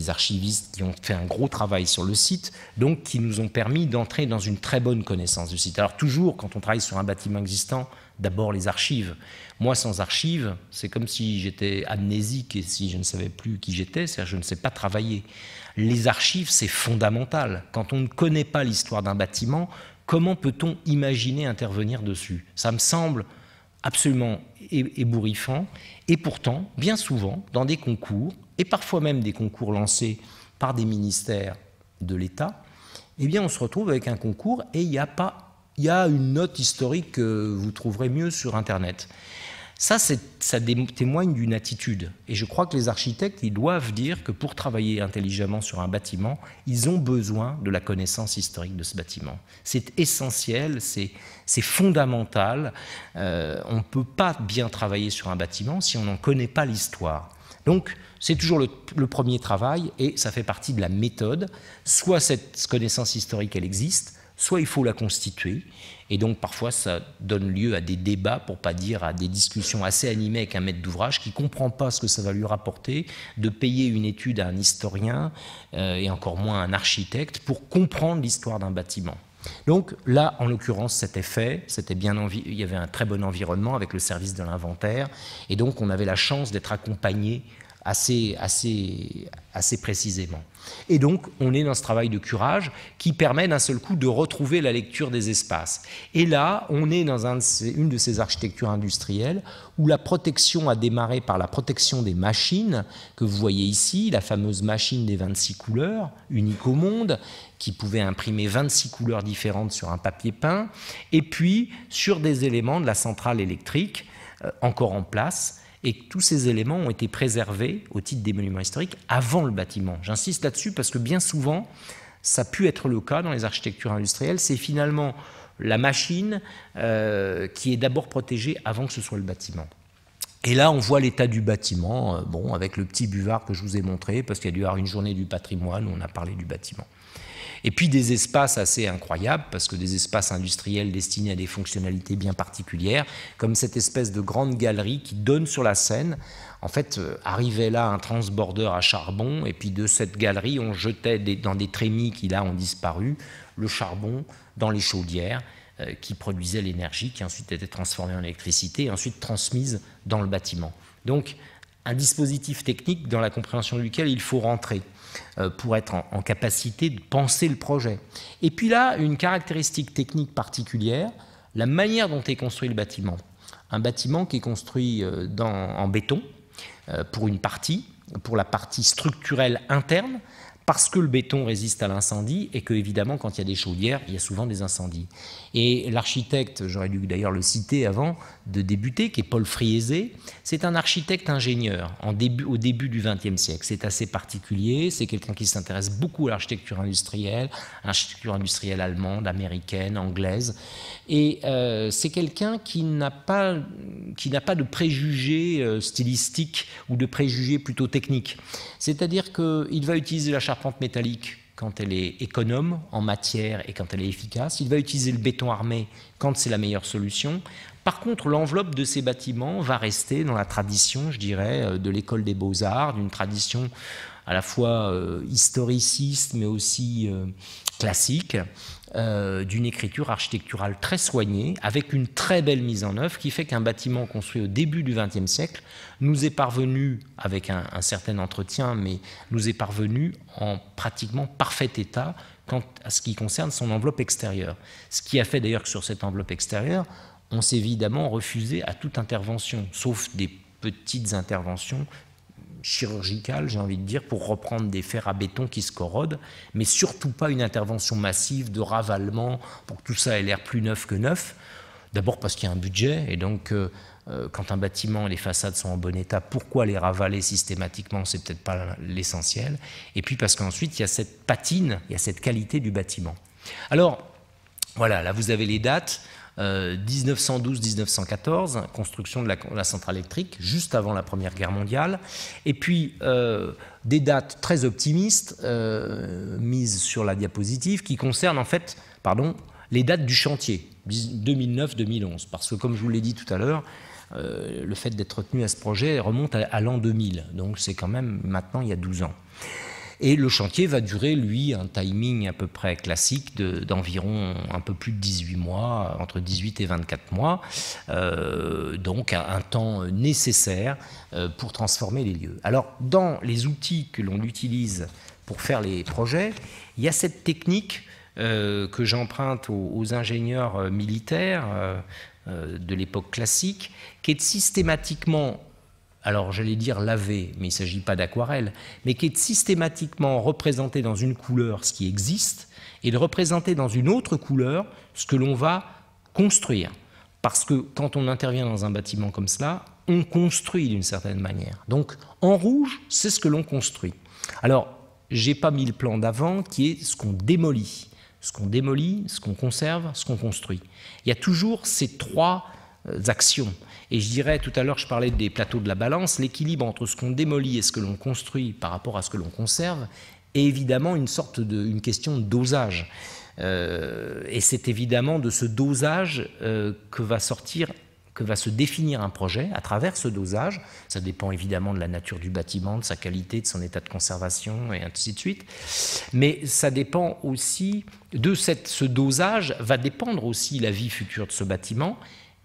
archivistes qui ont fait un gros travail sur le site, donc qui nous ont permis d'entrer dans une très bonne connaissance du site. Alors toujours, quand on travaille sur un bâtiment existant, d'abord les archives. Moi, sans archives, c'est comme si j'étais amnésique et si je ne savais plus qui j'étais, c'est-à-dire je ne sais pas travailler. Les archives, c'est fondamental. Quand on ne connaît pas l'histoire d'un bâtiment, comment peut-on imaginer intervenir dessus? Ça me semble absolument ébouriffant. Et pourtant, bien souvent, dans des concours, et parfois même des concours lancés par des ministères de l'État, eh bien, on se retrouve avec un concours et il y a une note historique que vous trouverez mieux sur Internet. Ça témoigne d'une attitude. Et je crois que les architectes, ils doivent dire que pour travailler intelligemment sur un bâtiment, ils ont besoin de la connaissance historique de ce bâtiment. C'est essentiel, c'est fondamental. On ne peut pas bien travailler sur un bâtiment si on n'en connaît pas l'histoire. Donc, c'est toujours le premier travail et ça fait partie de la méthode. Soit cette connaissance historique, elle existe, soit il faut la constituer. Et donc, parfois, ça donne lieu à des débats, pour ne pas dire à des discussions assez animées avec un maître d'ouvrage qui ne comprend pas ce que ça va lui rapporter, de payer une étude à un historien et encore moins à un architecte pour comprendre l'histoire d'un bâtiment. Donc là, en l'occurrence, c'était fait, il y avait un très bon environnement avec le service de l'inventaire, et donc on avait la chance d'être accompagné assez précisément. Et donc, on est dans ce travail de curage qui permet d'un seul coup de retrouver la lecture des espaces. Et là, on est dans une de ces architectures industrielles où la protection a démarré par la protection des machines, que vous voyez ici, la fameuse machine des 26 couleurs, unique au monde, qui pouvait imprimer 26 couleurs différentes sur un papier peint, et puis sur des éléments de la centrale électrique encore en place, et que tous ces éléments ont été préservés au titre des monuments historiques avant le bâtiment. J'insiste là-dessus parce que bien souvent, ça a pu être le cas dans les architectures industrielles, c'est finalement la machine qui est d'abord protégée avant que ce soit le bâtiment. Et là, on voit l'état du bâtiment, avec le petit buvard que je vous ai montré, parce qu'il y a dû y avoir une journée du patrimoine où on a parlé du bâtiment. Et puis des espaces assez incroyables, parce que des espaces industriels destinés à des fonctionnalités bien particulières, comme cette espèce de grande galerie qui donne sur la Seine. En fait, arrivait là un transbordeur à charbon, et puis de cette galerie, on jetait dans des trémies qui là ont disparu, le charbon dans les chaudières qui produisaient l'énergie, qui ensuite était transformée en électricité, et ensuite transmise dans le bâtiment. Donc, un dispositif technique dans la compréhension duquel il faut rentrer pour être en capacité de penser le projet. Et puis là, une caractéristique technique particulière, la manière dont est construit le bâtiment. Un bâtiment qui est construit en béton pour la partie structurelle interne, parce que le béton résiste à l'incendie et que, évidemment, quand il y a des chaudières, il y a souvent des incendies. Et l'architecte, j'aurais dû d'ailleurs le citer avant de débuter, qui est Paul Friese, c'est un architecte-ingénieur au début du XXe siècle. C'est assez particulier, c'est quelqu'un qui s'intéresse beaucoup à l'architecture industrielle allemande, américaine, anglaise. Et c'est quelqu'un qui n'a pas de préjugés stylistiques ou de préjugés plutôt techniques. C'est-à-dire qu'il va utiliser la charpente métallique quand elle est économe en matière et quand elle est efficace. Il va utiliser le béton armé quand c'est la meilleure solution. Par contre, l'enveloppe de ces bâtiments va rester dans la tradition, je dirais, de l'école des beaux-arts, d'une tradition à la fois historiciste mais aussi classique, d'une écriture architecturale très soignée, avec une très belle mise en œuvre, qui fait qu'un bâtiment construit au début du XXe siècle nous est parvenu, avec un certain entretien, mais nous est parvenu en pratiquement parfait état quant à ce qui concerne son enveloppe extérieure. Ce qui a fait d'ailleurs que sur cette enveloppe extérieure, on s'est évidemment refusé à toute intervention, sauf des petites interventions chirurgicale, j'ai envie de dire, pour reprendre des fers à béton qui se corrodent, mais surtout pas une intervention massive de ravalement pour que tout ça ait l'air plus neuf que neuf. D'abord parce qu'il y a un budget, et donc quand un bâtiment et les façades sont en bon état, pourquoi les ravaler systématiquement, c'est peut-être pas l'essentiel. Et puis parce qu'ensuite, il y a cette patine, il y a cette qualité du bâtiment. Alors, voilà, là vous avez les dates. 1912-1914, construction de la centrale électrique, juste avant la Première Guerre mondiale. Et puis, des dates très optimistes mises sur la diapositive qui concernent en fait les dates du chantier, 2009-2011. Parce que, comme je vous l'ai dit tout à l'heure, le fait d'être tenu à ce projet remonte à l'an 2000. Donc, c'est quand même maintenant, il y a 12 ans. Et le chantier va durer, lui, un timing à peu près classique d'environ un peu plus de 18 mois, entre 18 et 24 mois, donc un temps nécessaire pour transformer les lieux. Alors, dans les outils que l'on utilise pour faire les projets, il y a cette technique que j'emprunte aux ingénieurs militaires de l'époque classique, qui est systématiquement, alors j'allais dire lavé, mais il ne s'agit pas d'aquarelle, mais qui est systématiquement représenté dans une couleur ce qui existe, et de représenter dans une autre couleur ce que l'on va construire. Parce que quand on intervient dans un bâtiment comme cela, on construit d'une certaine manière. Donc, en rouge, c'est ce que l'on construit. Alors, je n'ai pas mis le plan d'avant qui est ce qu'on démolit. Ce qu'on démolit, ce qu'on conserve, ce qu'on construit. Il y a toujours ces trois actions. Et je dirais, tout à l'heure, je parlais des plateaux de la balance, l'équilibre entre ce qu'on démolit et ce que l'on construit par rapport à ce que l'on conserve est évidemment une question de dosage. Et c'est évidemment de ce dosage que va se définir un projet à travers ce dosage. Ça dépend évidemment de la nature du bâtiment, de sa qualité, de son état de conservation et ainsi de suite. Mais ça dépend aussi de ce dosage, va dépendre aussi la vie future de ce bâtiment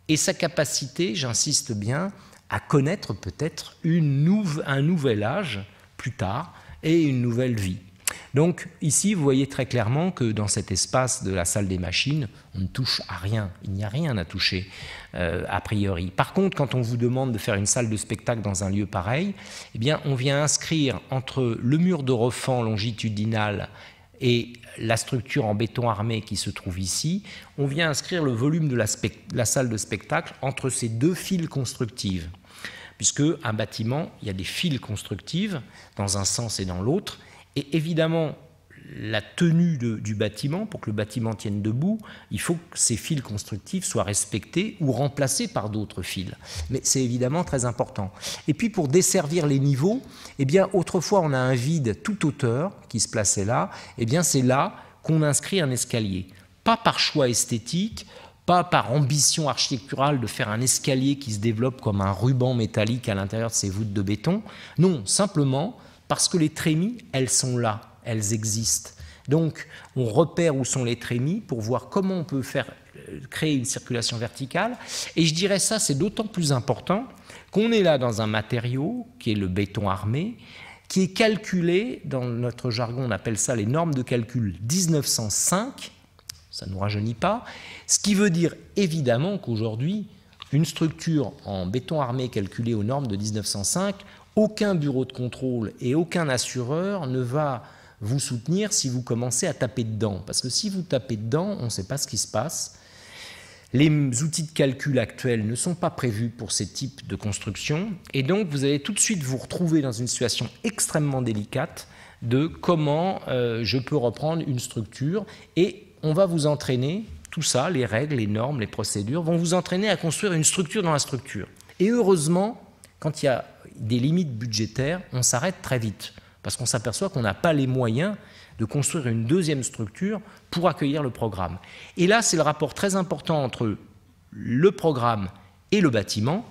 et sa capacité, j'insiste bien, à connaître peut-être un nouvel âge plus tard et une nouvelle vie. Donc ici, vous voyez très clairement que dans cet espace de la salle des machines, on ne touche à rien, il n'y a rien à toucher a priori. Par contre, quand on vous demande de faire une salle de spectacle dans un lieu pareil, eh bien, on vient inscrire entre le mur de refend longitudinal et la structure en béton armé qui se trouve ici, on vient inscrire le volume de la salle de spectacle entre ces deux files constructives. Puisque un bâtiment, il y a des files constructives dans un sens et dans l'autre, et évidemment, la tenue du bâtiment, pour que le bâtiment tienne debout, il faut que ces fils constructifs soient respectés ou remplacés par d'autres fils. Mais c'est évidemment très important. Et puis pour desservir les niveaux, eh bien, autrefois on a un vide toute hauteur qui se plaçait là, eh bien c'est là qu'on inscrit un escalier. Pas par choix esthétique, pas par ambition architecturale de faire un escalier qui se développe comme un ruban métallique à l'intérieur de ces voûtes de béton. Non, simplement parce que les trémies, elles sont là, elles existent. Donc, on repère où sont les trémies pour voir comment on peut créer une circulation verticale. Et je dirais ça, c'est d'autant plus important qu'on est là dans un matériau qui est le béton armé, qui est calculé, dans notre jargon, on appelle ça les normes de calcul 1905, ça ne nous rajeunit pas, ce qui veut dire évidemment qu'aujourd'hui, une structure en béton armé calculée aux normes de 1905, aucun bureau de contrôle et aucun assureur ne va vous soutenir si vous commencez à taper dedans. Parce que si vous tapez dedans, on ne sait pas ce qui se passe. Les outils de calcul actuels ne sont pas prévus pour ces types de construction. Et donc, vous allez tout de suite vous retrouver dans une situation extrêmement délicate de comment je peux reprendre une structure. Et on va vous entraîner, tout ça, les règles, les normes, les procédures, vont vous entraîner à construire une structure dans la structure. Et heureusement, quand il y a des limites budgétaires, on s'arrête très vite, parce qu'on s'aperçoit qu'on n'a pas les moyens de construire une deuxième structure pour accueillir le programme. Et là, c'est le rapport très important entre le programme et le bâtiment,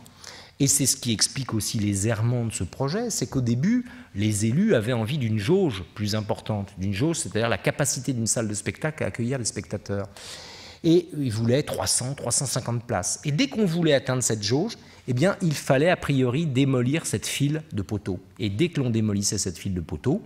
et c'est ce qui explique aussi les errements de ce projet, c'est qu'au début, les élus avaient envie d'une jauge plus importante, d'une jauge, c'est-à-dire la capacité d'une salle de spectacle à accueillir les spectateurs. Et ils voulaient 300, 350 places. Et dès qu'on voulait atteindre cette jauge, eh bien, il fallait a priori démolir cette file de poteaux. Et dès que l'on démolissait cette file de poteaux,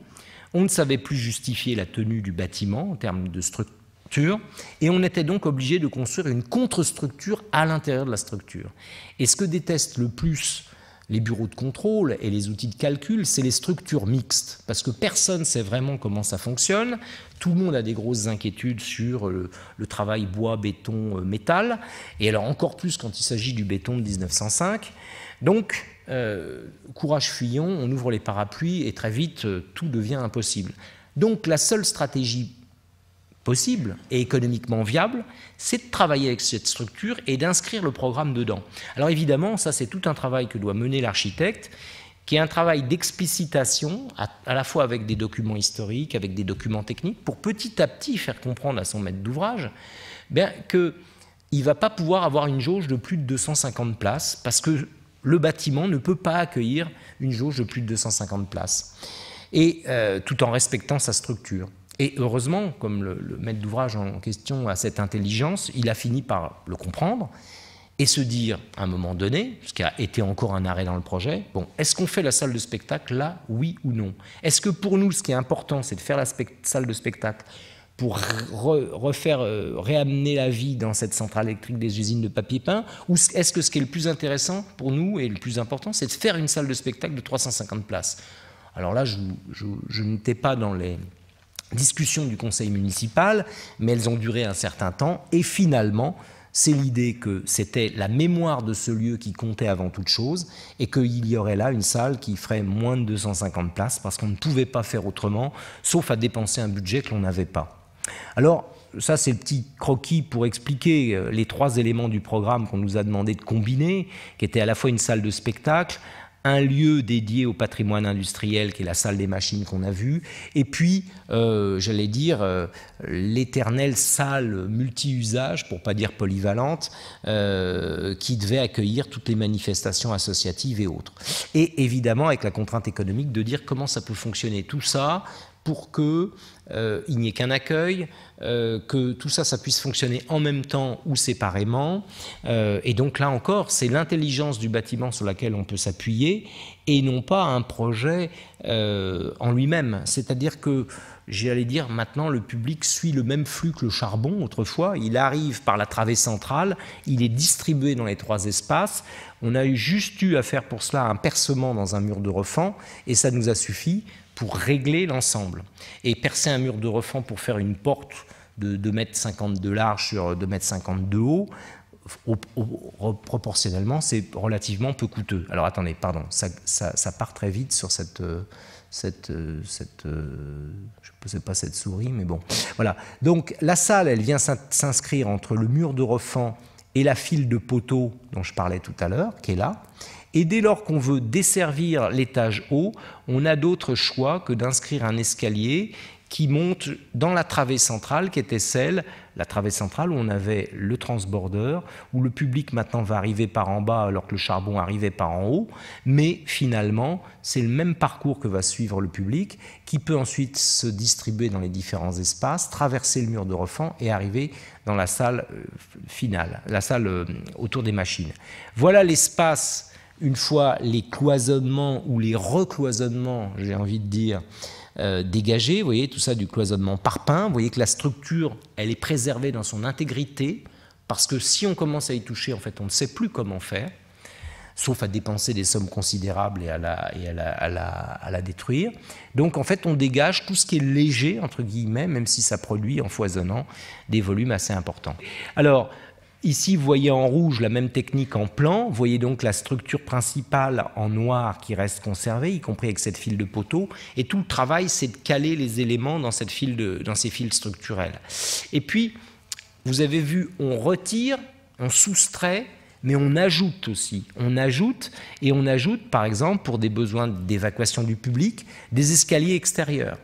on ne savait plus justifier la tenue du bâtiment en termes de structure, et on était donc obligé de construire une contre-structure à l'intérieur de la structure. Et ce que détestent le plus les bureaux de contrôle et les outils de calcul, c'est les structures mixtes, parce que personne ne sait vraiment comment ça fonctionne. Tout le monde a des grosses inquiétudes sur le travail bois, béton, métal, et alors encore plus quand il s'agit du béton de 1905. Donc, courage fuyons, on ouvre les parapluies et très vite, tout devient impossible. Donc, la seule stratégie possible et économiquement viable, c'est de travailler avec cette structure et d'inscrire le programme dedans. Alors évidemment, ça c'est tout un travail que doit mener l'architecte, qui est un travail d'explicitation, à la fois avec des documents historiques, avec des documents techniques, pour petit à petit faire comprendre à son maître d'ouvrage qu'il ne va pas pouvoir avoir une jauge de plus de 250 places, parce que le bâtiment ne peut pas accueillir une jauge de plus de 250 places, et tout en respectant sa structure. Et heureusement, comme le maître d'ouvrage en question a cette intelligence, il a fini par le comprendre et se dire, à un moment donné, ce qui a été encore un arrêt dans le projet, bon, est-ce qu'on fait la salle de spectacle là, oui ou non? Est-ce que pour nous, ce qui est important, c'est de faire la salle de spectacle pour réamener la vie dans cette centrale électrique des usines de papier peint, ou est-ce que ce qui est le plus intéressant pour nous et le plus important, c'est de faire une salle de spectacle de 350 places? Alors là, je n'étais pas dans les discussions du conseil municipal, mais elles ont duré un certain temps, et finalement, c'est l'idée que c'était la mémoire de ce lieu qui comptait avant toute chose et qu'il y aurait là une salle qui ferait moins de 250 places parce qu'on ne pouvait pas faire autrement, sauf à dépenser un budget que l'on n'avait pas. Alors, ça, c'est le petit croquis pour expliquer les 3 éléments du programme qu'on nous a demandé de combiner, qui était à la fois une salle de spectacle, un lieu dédié au patrimoine industriel, qui est la salle des machines qu'on a vue, et puis, j'allais dire, l'éternelle salle multi-usage, pour ne pas dire polyvalente, qui devait accueillir toutes les manifestations associatives et autres. Et évidemment, avec la contrainte économique de dire comment ça peut fonctionner tout ça, pour qu'il n'y ait qu'un accueil, que tout ça, ça puisse fonctionner en même temps ou séparément. Et donc là encore, c'est l'intelligence du bâtiment sur laquelle on peut s'appuyer et non pas un projet en lui-même. C'est-à-dire que, j'allais dire, maintenant, le public suit le même flux que le charbon autrefois. Il arrive par la travée centrale, il est distribué dans les 3 espaces. On a juste eu à faire pour cela un percement dans un mur de refend et ça nous a suffi pour régler l'ensemble. Et percer un mur de refend pour faire une porte de 2,50 m de large sur 2,50 m de haut, proportionnellement, c'est relativement peu coûteux. Alors attendez, pardon, ça part très vite sur je ne sais pas cette souris, mais bon. Voilà. Donc la salle, elle vient s'inscrire entre le mur de refend et la file de poteaux dont je parlais tout à l'heure, qui est là. Et dès lors qu'on veut desservir l'étage haut, on a d'autres choix que d'inscrire un escalier qui monte dans la travée centrale, qui était la travée centrale où on avait le transborder, où le public maintenant va arriver par en bas alors que le charbon arrivait par en haut, mais finalement, c'est le même parcours que va suivre le public, qui peut ensuite se distribuer dans les différents espaces, traverser le mur de refend et arriver dans la salle finale, la salle autour des machines. Voilà l'espace. Une fois les cloisonnements ou les recloisonnements, j'ai envie de dire, dégagés, vous voyez, tout ça du cloisonnement par pain, vous voyez que la structure, elle est préservée dans son intégrité, parce que si on commence à y toucher, en fait, on ne sait plus comment faire, sauf à dépenser des sommes considérables et à la détruire. Donc, en fait, on dégage tout ce qui est léger, entre guillemets, même si ça produit, en foisonnant, des volumes assez importants. Alors, ici, vous voyez en rouge la même technique en plan. Vous voyez donc la structure principale en noir qui reste conservée, y compris avec cette file de poteaux. Et tout le travail, c'est de caler les éléments dans ces fils structurels. Et puis, vous avez vu, on retire, on soustrait, mais on ajoute aussi. On ajoute, par exemple, pour des besoins d'évacuation du public, des escaliers extérieurs.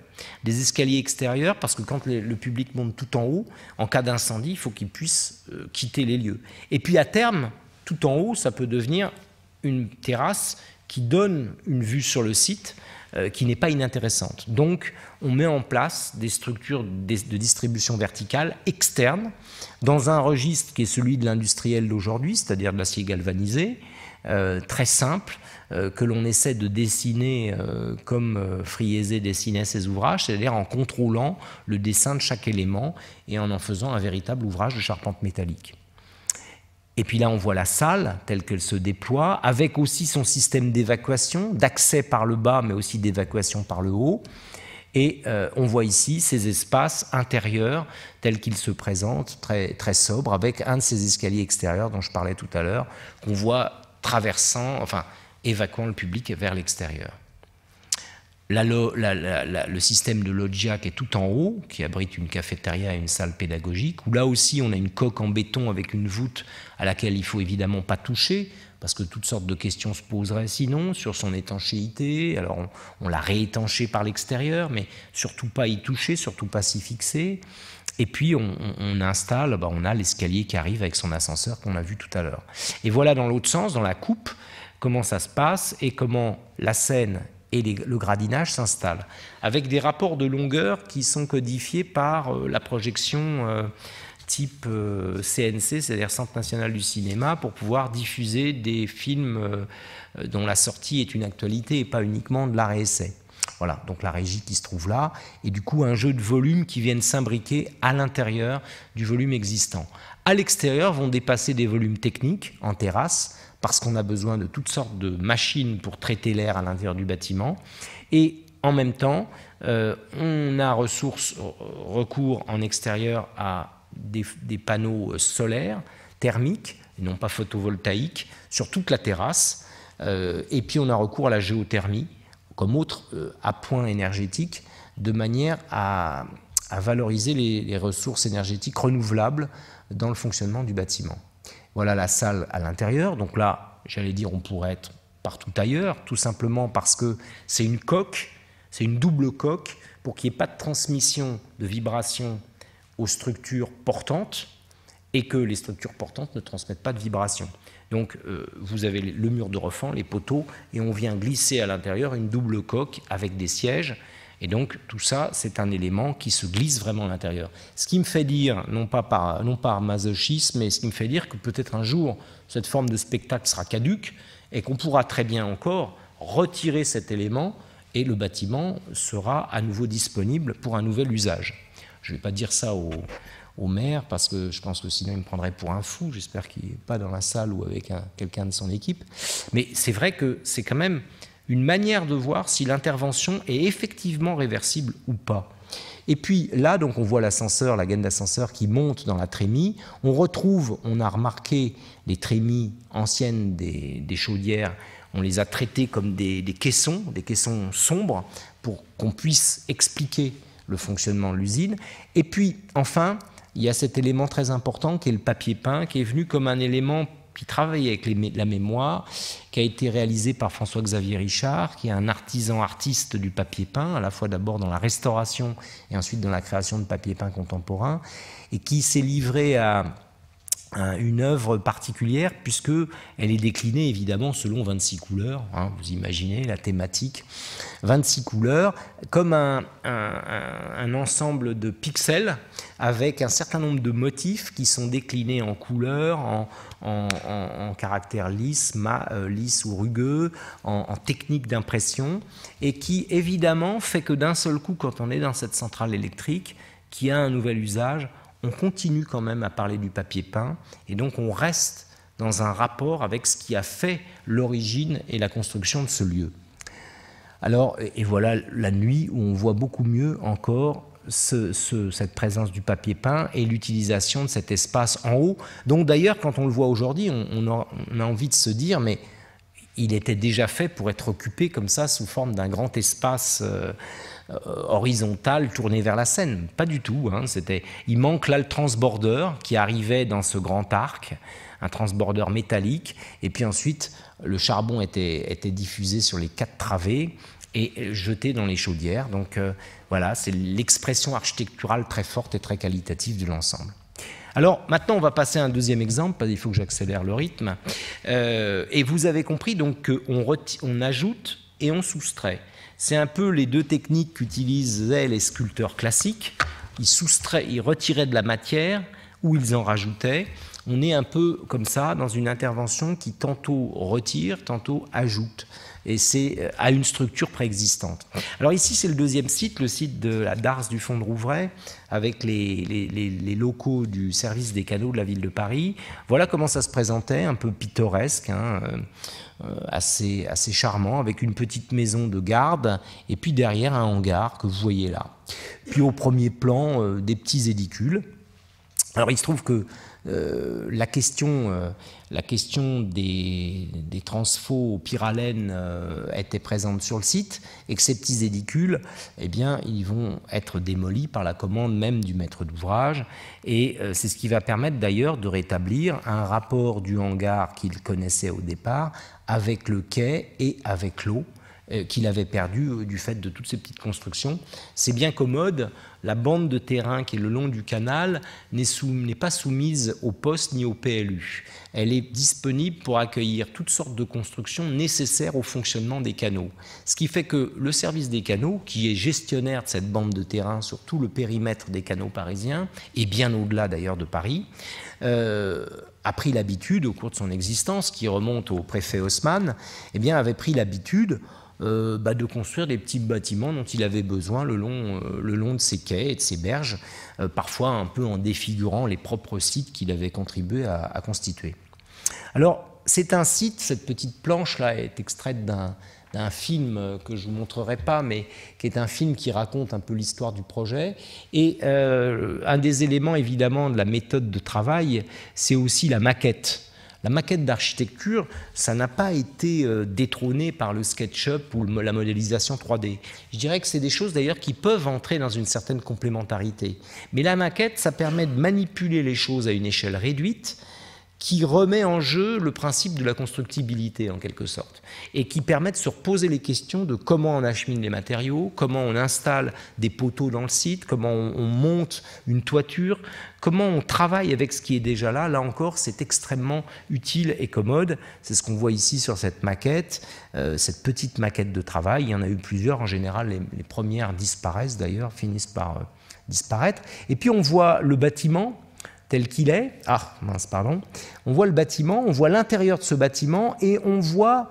Des escaliers extérieurs, parce que quand le public monte tout en haut, en cas d'incendie, il faut qu'il puisse quitter les lieux. Et puis à terme, tout en haut, ça peut devenir une terrasse qui donne une vue sur le site qui n'est pas inintéressante. Donc on met en place des structures de distribution verticale externes dans un registre qui est celui de l'industriel d'aujourd'hui, c'est-à-dire de l'acier galvanisé, très simple, que l'on essaie de dessiner comme Friese dessinait ses ouvrages, c'est-à-dire en contrôlant le dessin de chaque élément et en faisant un véritable ouvrage de charpente métallique. Et puis là, on voit la salle telle qu'elle se déploie, avec aussi son système d'évacuation, d'accès par le bas, mais aussi d'évacuation par le haut. Et on voit ici ces espaces intérieurs tels qu'ils se présentent, très, très sobres, avec un de ces escaliers extérieurs dont je parlais tout à l'heure, qu'on voit évacuant le public vers l'extérieur. Le système de loggia qui est tout en haut, qui abrite une cafétéria et une salle pédagogique, où là aussi on a une coque en béton avec une voûte à laquelle il ne faut évidemment pas toucher, parce que toutes sortes de questions se poseraient sinon sur son étanchéité. Alors on l'a réétanché par l'extérieur, mais surtout pas y toucher, surtout pas s'y fixer. Et puis on installe, on a l'escalier qui arrive avec son ascenseur qu'on a vu tout à l'heure. Et voilà dans l'autre sens, dans la coupe, comment ça se passe et comment la scène et le gradinage s'installent, avec des rapports de longueur qui sont codifiés par la projection type CNC, c'est-à-dire Centre National du Cinéma, pour pouvoir diffuser des films dont la sortie est une actualité et pas uniquement de l'art-essai. Voilà, donc la régie qui se trouve là, et du coup un jeu de volumes qui viennent s'imbriquer à l'intérieur du volume existant. À l'extérieur vont dépasser des volumes techniques en terrasse, parce qu'on a besoin de toutes sortes de machines pour traiter l'air à l'intérieur du bâtiment. Et en même temps, on a recours en extérieur à des panneaux solaires, thermique, et non pas photovoltaïque, sur toute la terrasse. Et puis on a recours à la géothermie comme autre appoint énergétique, de manière à valoriser les ressources énergétiques renouvelables dans le fonctionnement du bâtiment. Voilà la salle à l'intérieur. Donc là, j'allais dire, on pourrait être partout ailleurs, tout simplement parce que c'est une coque, c'est une double coque, pour qu'il n'y ait pas de transmission de vibrations aux structures portantes et que les structures portantes ne transmettent pas de vibrations. Donc vous avez le mur de refend, les poteaux, et on vient glisser à l'intérieur une double coque avec des sièges. Et donc tout ça, c'est un élément qui se glisse vraiment à l'intérieur. Ce qui me fait dire, non pas par masochisme, mais ce qui me fait dire que peut-être un jour, cette forme de spectacle sera caduque et qu'on pourra très bien encore retirer cet élément et le bâtiment sera à nouveau disponible pour un nouvel usage. Je ne vais pas dire ça au maire, parce que je pense que sinon il me prendrait pour un fou. J'espère qu'il n'est pas dans la salle ou avec quelqu'un de son équipe. Mais c'est vrai que c'est quand même une manière de voir si l'intervention est effectivement réversible ou pas. Et puis là, donc, on voit l'ascenseur, la gaine d'ascenseur qui monte dans la trémie. On retrouve, on a remarqué les trémies anciennes des chaudières, on les a traitées comme des caissons sombres, pour qu'on puisse expliquer le fonctionnement de l'usine. Et puis, enfin, il y a cet élément très important qui est le papier peint, qui est venu comme un élément qui travaille avec la mémoire, qui a été réalisé par François-Xavier Richard, qui est un artisan-artiste du papier peint, à la fois d'abord dans la restauration et ensuite dans la création de papier peint contemporain, et qui s'est livré à une œuvre particulière, puisqu'elle est déclinée évidemment selon 26 couleurs, hein, vous imaginez la thématique, 26 couleurs, comme un ensemble de pixels avec un certain nombre de motifs qui sont déclinés en couleurs, en caractères lisses, lisses ou rugueux, en technique d'impression, et qui évidemment fait que d'un seul coup, quand on est dans cette centrale électrique, qui a un nouvel usage, on continue quand même à parler du papier peint, et donc on reste dans un rapport avec ce qui a fait l'origine et la construction de ce lieu. Alors, et voilà la nuit où on voit beaucoup mieux encore cette présence du papier peint et l'utilisation de cet espace en haut. Donc d'ailleurs, quand on le voit aujourd'hui, on a envie de se dire, mais il était déjà fait pour être occupé comme ça, sous forme d'un grand espace horizontal tourné vers la Seine. Pas du tout. Hein, il manque là le transborder qui arrivait dans ce grand arc, un transborder métallique, et puis ensuite le charbon était diffusé sur les 4 travées et jeté dans les chaudières. Donc voilà, c'est l'expression architecturale très forte et très qualitative de l'ensemble. Alors maintenant, on va passer à un deuxième exemple, parce qu'il faut que j'accélère le rythme. Et vous avez compris donc qu'on ajoute et on soustrait. C'est un peu les deux techniques qu'utilisaient les sculpteurs classiques. Ils retiraient de la matière ou ils en rajoutaient. On est un peu comme ça dans une intervention qui tantôt retire, tantôt ajoute. Et c'est à une structure préexistante. Alors ici, c'est le deuxième site, le site de la Darse du Fond de Rouvray, avec les locaux du service des canaux de la ville de Paris. Voilà comment ça se présentait, un peu pittoresque, hein, assez charmant, avec une petite maison de garde, et puis derrière un hangar que vous voyez là. Puis au premier plan, des petits édicules. Alors il se trouve que la question des transfos pyralènes était présente sur le site, et que ces petits édicules, eh bien, ils vont être démolis par la commande même du maître d'ouvrage, et c'est ce qui va permettre d'ailleurs de rétablir un rapport du hangar qu'il connaissait au départ avec le quai et avec l'eau qu'il avait perdu du fait de toutes ces petites constructions. C'est bien commode, la bande de terrain qui est le long du canal n'est pas soumise au poste ni au PLU. Elle est disponible pour accueillir toutes sortes de constructions nécessaires au fonctionnement des canaux. Ce qui fait que le service des canaux, qui est gestionnaire de cette bande de terrain sur tout le périmètre des canaux parisiens, et bien au-delà d'ailleurs de Paris, a pris l'habitude, au cours de son existence, qui remonte au préfet Haussmann, eh bien, avait pris l'habitude de construire des petits bâtiments dont il avait besoin le long de ses quais et de ses berges, parfois un peu en défigurant les propres sites qu'il avait contribué à constituer. Alors, c'est un site, cette petite planche-là est extraite d'un d'un film que je ne vous montrerai pas, mais qui est un film qui raconte un peu l'histoire du projet. Et un des éléments, évidemment, de la méthode de travail, c'est aussi la maquette. La maquette d'architecture, ça n'a pas été détrôné par le SketchUp ou la modélisation 3D. Je dirais que c'est des choses d'ailleurs qui peuvent entrer dans une certaine complémentarité. Mais la maquette, ça permet de manipuler les choses à une échelle réduite, qui remet en jeu le principe de la constructibilité en quelque sorte, et qui permet de se reposer les questions de comment on achemine les matériaux, comment on installe des poteaux dans le site, comment on monte une toiture, comment on travaille avec ce qui est déjà là. Là encore, c'est extrêmement utile et commode. C'est ce qu'on voit ici sur cette maquette, cette petite maquette de travail. Il y en a eu plusieurs. En général, les premières disparaissent d'ailleurs, finissent par disparaître. Et puis on voit le bâtiment tel qu'il est. Ah, mince, pardon. On voit le bâtiment, on voit l'intérieur de ce bâtiment et on voit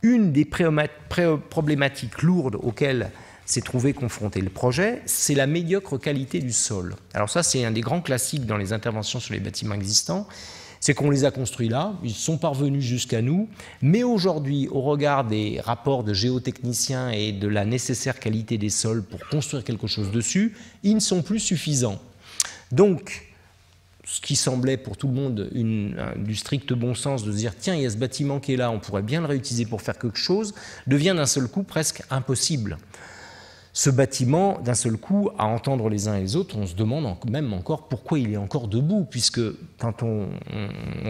une des problématiques lourdes auxquelles s'est trouvé confronté le projet, c'est la médiocre qualité du sol. Alors ça, c'est un des grands classiques dans les interventions sur les bâtiments existants, c'est qu'on les a construits là, ils sont parvenus jusqu'à nous, mais aujourd'hui, au regard des rapports de géotechniciens et de la nécessaire qualité des sols pour construire quelque chose dessus, ils ne sont plus suffisants. Donc, ce qui semblait pour tout le monde du strict bon sens de se dire tiens, il y a ce bâtiment qui est là, on pourrait bien le réutiliser pour faire quelque chose, devient d'un seul coup presque impossible. Ce bâtiment, d'un seul coup, à entendre les uns et les autres, on se demande même encore pourquoi il est encore debout, puisque quand on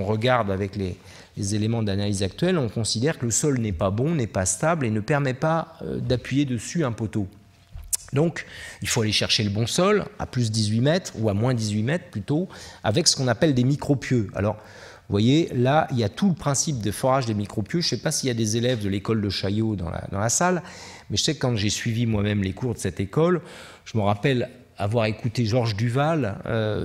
regarde avec les éléments d'analyse actuels, on considère que le sol n'est pas bon, n'est pas stable et ne permet pas d'appuyer dessus un poteau. Donc, il faut aller chercher le bon sol à plus 18 mètres ou à moins 18 mètres plutôt, avec ce qu'on appelle des micropieux. Alors, vous voyez, là, il y a tout le principe de forage des micropieux. Je ne sais pas s'il y a des élèves de l'école de Chaillot dans la salle, mais je sais que quand j'ai suivi moi-même les cours de cette école, je me rappelle avoir écouté Georges Duval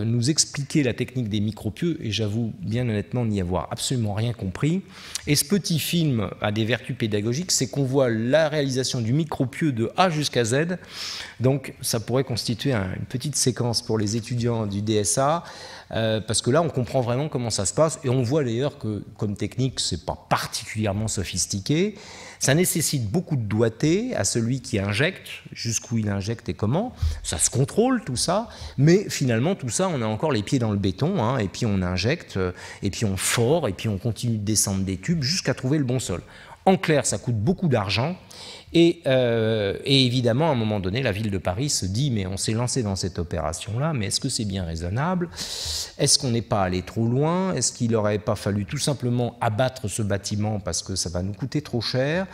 nous expliquer la technique des micropieux, et j'avoue bien honnêtement n'y avoir absolument rien compris. Et ce petit film a des vertus pédagogiques, c'est qu'on voit la réalisation du micropieux de A jusqu'à Z, donc ça pourrait constituer une petite séquence pour les étudiants du DSA, parce que là on comprend vraiment comment ça se passe, et on voit d'ailleurs que comme technique c'est pas particulièrement sophistiqué. Ça nécessite beaucoup de doigté à celui qui injecte, jusqu'où il injecte et comment. Ça se contrôle, tout ça, mais finalement, tout ça, on a encore les pieds dans le béton, hein, et puis on injecte, et puis on fore, et puis on continue de descendre des tubes jusqu'à trouver le bon sol. En clair, ça coûte beaucoup d'argent, et évidemment, à un moment donné, la ville de Paris se dit « mais on s'est lancé dans cette opération-là, mais est-ce que c'est bien raisonnable? Est-ce qu'on n'est pas allé trop loin? Est-ce qu'il n'aurait pas fallu tout simplement abattre ce bâtiment parce que ça va nous coûter trop cher ?»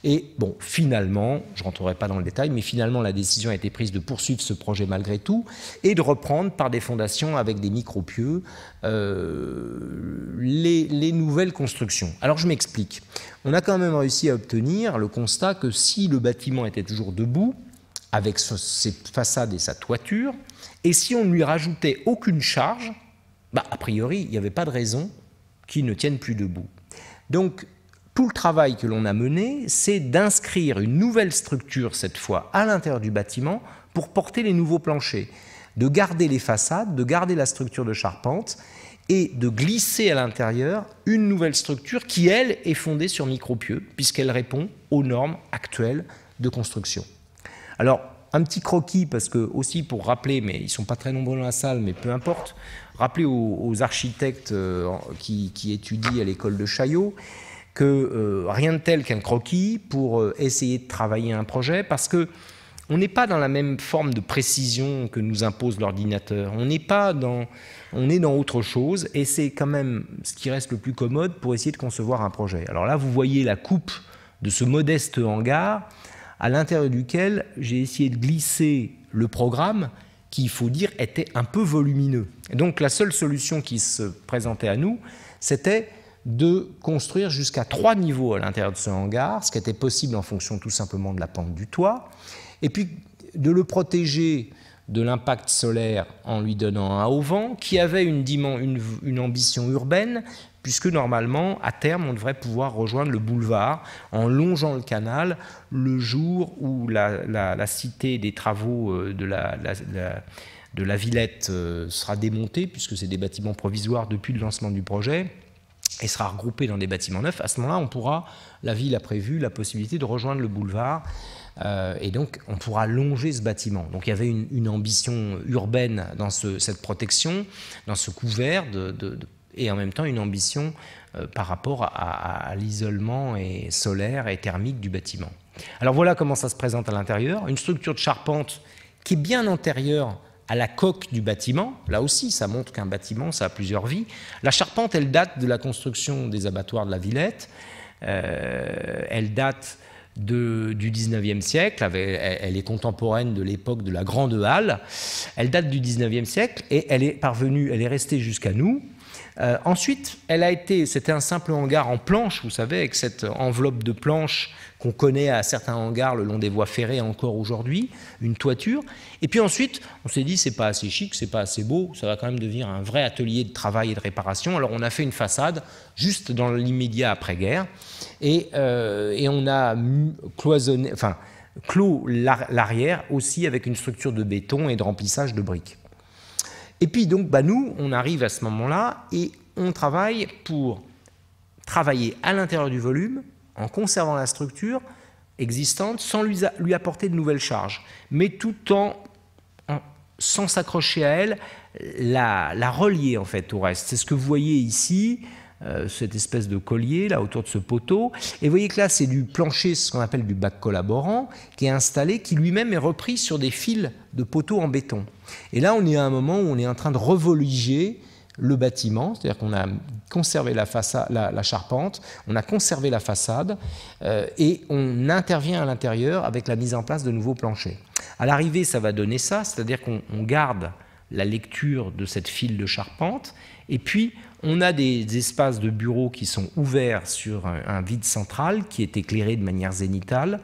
Et bon, finalement, je ne rentrerai pas dans le détail, mais finalement, la décision a été prise de poursuivre ce projet malgré tout et de reprendre par des fondations avec des micropieux les nouvelles constructions. Alors, je m'explique. On a quand même réussi à obtenir le constat que si le bâtiment était toujours debout, avec ses façades et sa toiture, et si on ne lui rajoutait aucune charge, a priori, il n'y avait pas de raison qu'il ne tienne plus debout. Donc, tout le travail que l'on a mené, c'est d'inscrire une nouvelle structure, cette fois, à l'intérieur du bâtiment, pour porter les nouveaux planchers, de garder les façades, de garder la structure de charpente, et de glisser à l'intérieur une nouvelle structure qui, elle, est fondée sur micropieux, puisqu'elle répond aux normes actuelles de construction. Alors, un petit croquis, parce que aussi pour rappeler, mais ils ne sont pas très nombreux dans la salle, mais peu importe, rappeler aux architectes qui étudient à l'école de Chaillot que rien de tel qu'un croquis pour essayer de travailler un projet, parce que on n'est pas dans la même forme de précision que nous impose l'ordinateur. On est dans autre chose, et c'est quand même ce qui reste le plus commode pour essayer de concevoir un projet. Alors là, vous voyez la coupe de ce modeste hangar, à l'intérieur duquel j'ai essayé de glisser le programme, qui, il faut dire, était un peu volumineux. Et donc la seule solution qui se présentait à nous, c'était de construire jusqu'à 3 niveaux à l'intérieur de ce hangar, ce qui était possible en fonction tout simplement de la pente du toit, et puis de le protéger de l'impact solaire en lui donnant un auvent qui avait une ambition urbaine, puisque normalement, à terme, on devrait pouvoir rejoindre le boulevard en longeant le canal le jour où la cité des travaux de la Villette sera démontée, puisque c'est des bâtiments provisoires depuis le lancement du projet. et sera regroupé dans des bâtiments neufs, à ce moment-là, la ville a prévu la possibilité de rejoindre le boulevard, et donc on pourra longer ce bâtiment. Donc il y avait une ambition urbaine dans cette protection, dans ce couvert, et en même temps une ambition par rapport à l'isolement solaire et thermique du bâtiment. Alors voilà comment ça se présente à l'intérieur, une structure de charpente qui est bien antérieure à la coque du bâtiment. Là aussi, ça montre qu'un bâtiment, ça a plusieurs vies. La charpente, elle date de la construction des abattoirs de la Villette. Elle date du 19e siècle. Elle est contemporaine de l'époque de la Grande Halle. Elle date du 19e siècle et elle est restée jusqu'à nous. Ensuite, c'était un simple hangar en planche, vous savez, avec cette enveloppe de planche qu'on connaît à certains hangars le long des voies ferrées encore aujourd'hui, une toiture. Et puis ensuite, on s'est dit, c'est pas assez chic, c'est pas assez beau, ça va quand même devenir un vrai atelier de travail et de réparation. Alors on a fait une façade juste dans l'immédiat après-guerre, et on a clos l'arrière aussi avec une structure de béton et de remplissage de briques. Et puis donc, nous, on arrive à ce moment-là et on travaille pour travailler à l'intérieur du volume, en conservant la structure existante, sans lui apporter de nouvelles charges, mais tout sans s'accrocher à elle, la relier en fait au reste. C'est ce que vous voyez ici, cette espèce de collier là autour de ce poteau. Et vous voyez que là, c'est du plancher, ce qu'on appelle du bac collaborant, qui est installé, qui lui-même est repris sur des fils de poteaux en béton. Et là, on est à un moment où on est en train de revoliger le bâtiment, c'est-à-dire qu'on a conservé la charpente, on a conservé la façade et on intervient à l'intérieur avec la mise en place de nouveaux planchers. À l'arrivée, ça va donner ça, c'est-à-dire qu'on garde la lecture de cette file de charpente et puis on a des espaces de bureaux qui sont ouverts sur un vide central qui est éclairé de manière zénithale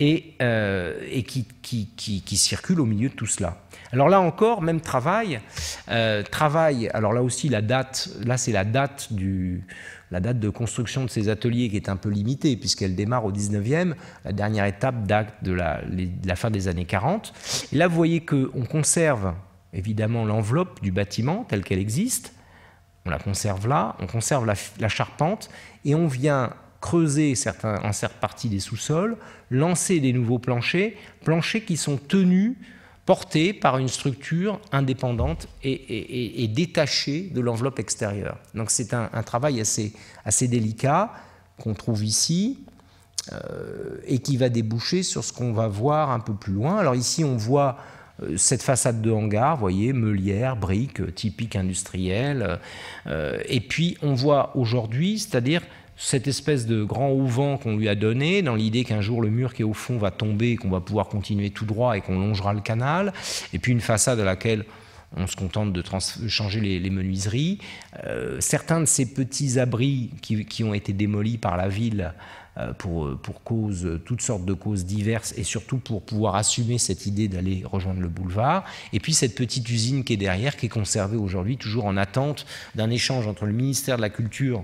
et qui circule au milieu de tout cela. Alors là encore, même travail, alors là aussi la date, là c'est la date de construction de ces ateliers qui est un peu limitée puisqu'elle démarre au 19e, la dernière étape date de la fin des années 40. Et là vous voyez qu'on conserve évidemment l'enveloppe du bâtiment telle qu'elle existe, on la conserve là, on conserve la charpente et on vient creuser en certaines parties des sous-sols, lancer des nouveaux planchers qui sont portés par une structure indépendante et détachée de l'enveloppe extérieure. Donc c'est un travail assez délicat qu'on trouve ici et qui va déboucher sur ce qu'on va voir un peu plus loin. Alors ici on voit cette façade de hangar, vous voyez, meulière, briques, typique industrielle. Et puis on voit aujourd'hui, c'est-à-dire cette espèce de grand auvent qu'on lui a donné, dans l'idée qu'un jour le mur qui est au fond va tomber, qu'on va pouvoir continuer tout droit et qu'on longera le canal, et puis une façade à laquelle on se contente de changer les menuiseries. Certains de ces petits abris qui ont été démolis par la ville pour toutes sortes de causes diverses et surtout pour pouvoir assumer cette idée d'aller rejoindre le boulevard. Et puis cette petite usine qui est derrière, qui est conservée aujourd'hui, toujours en attente d'un échange entre le ministère de la Culture,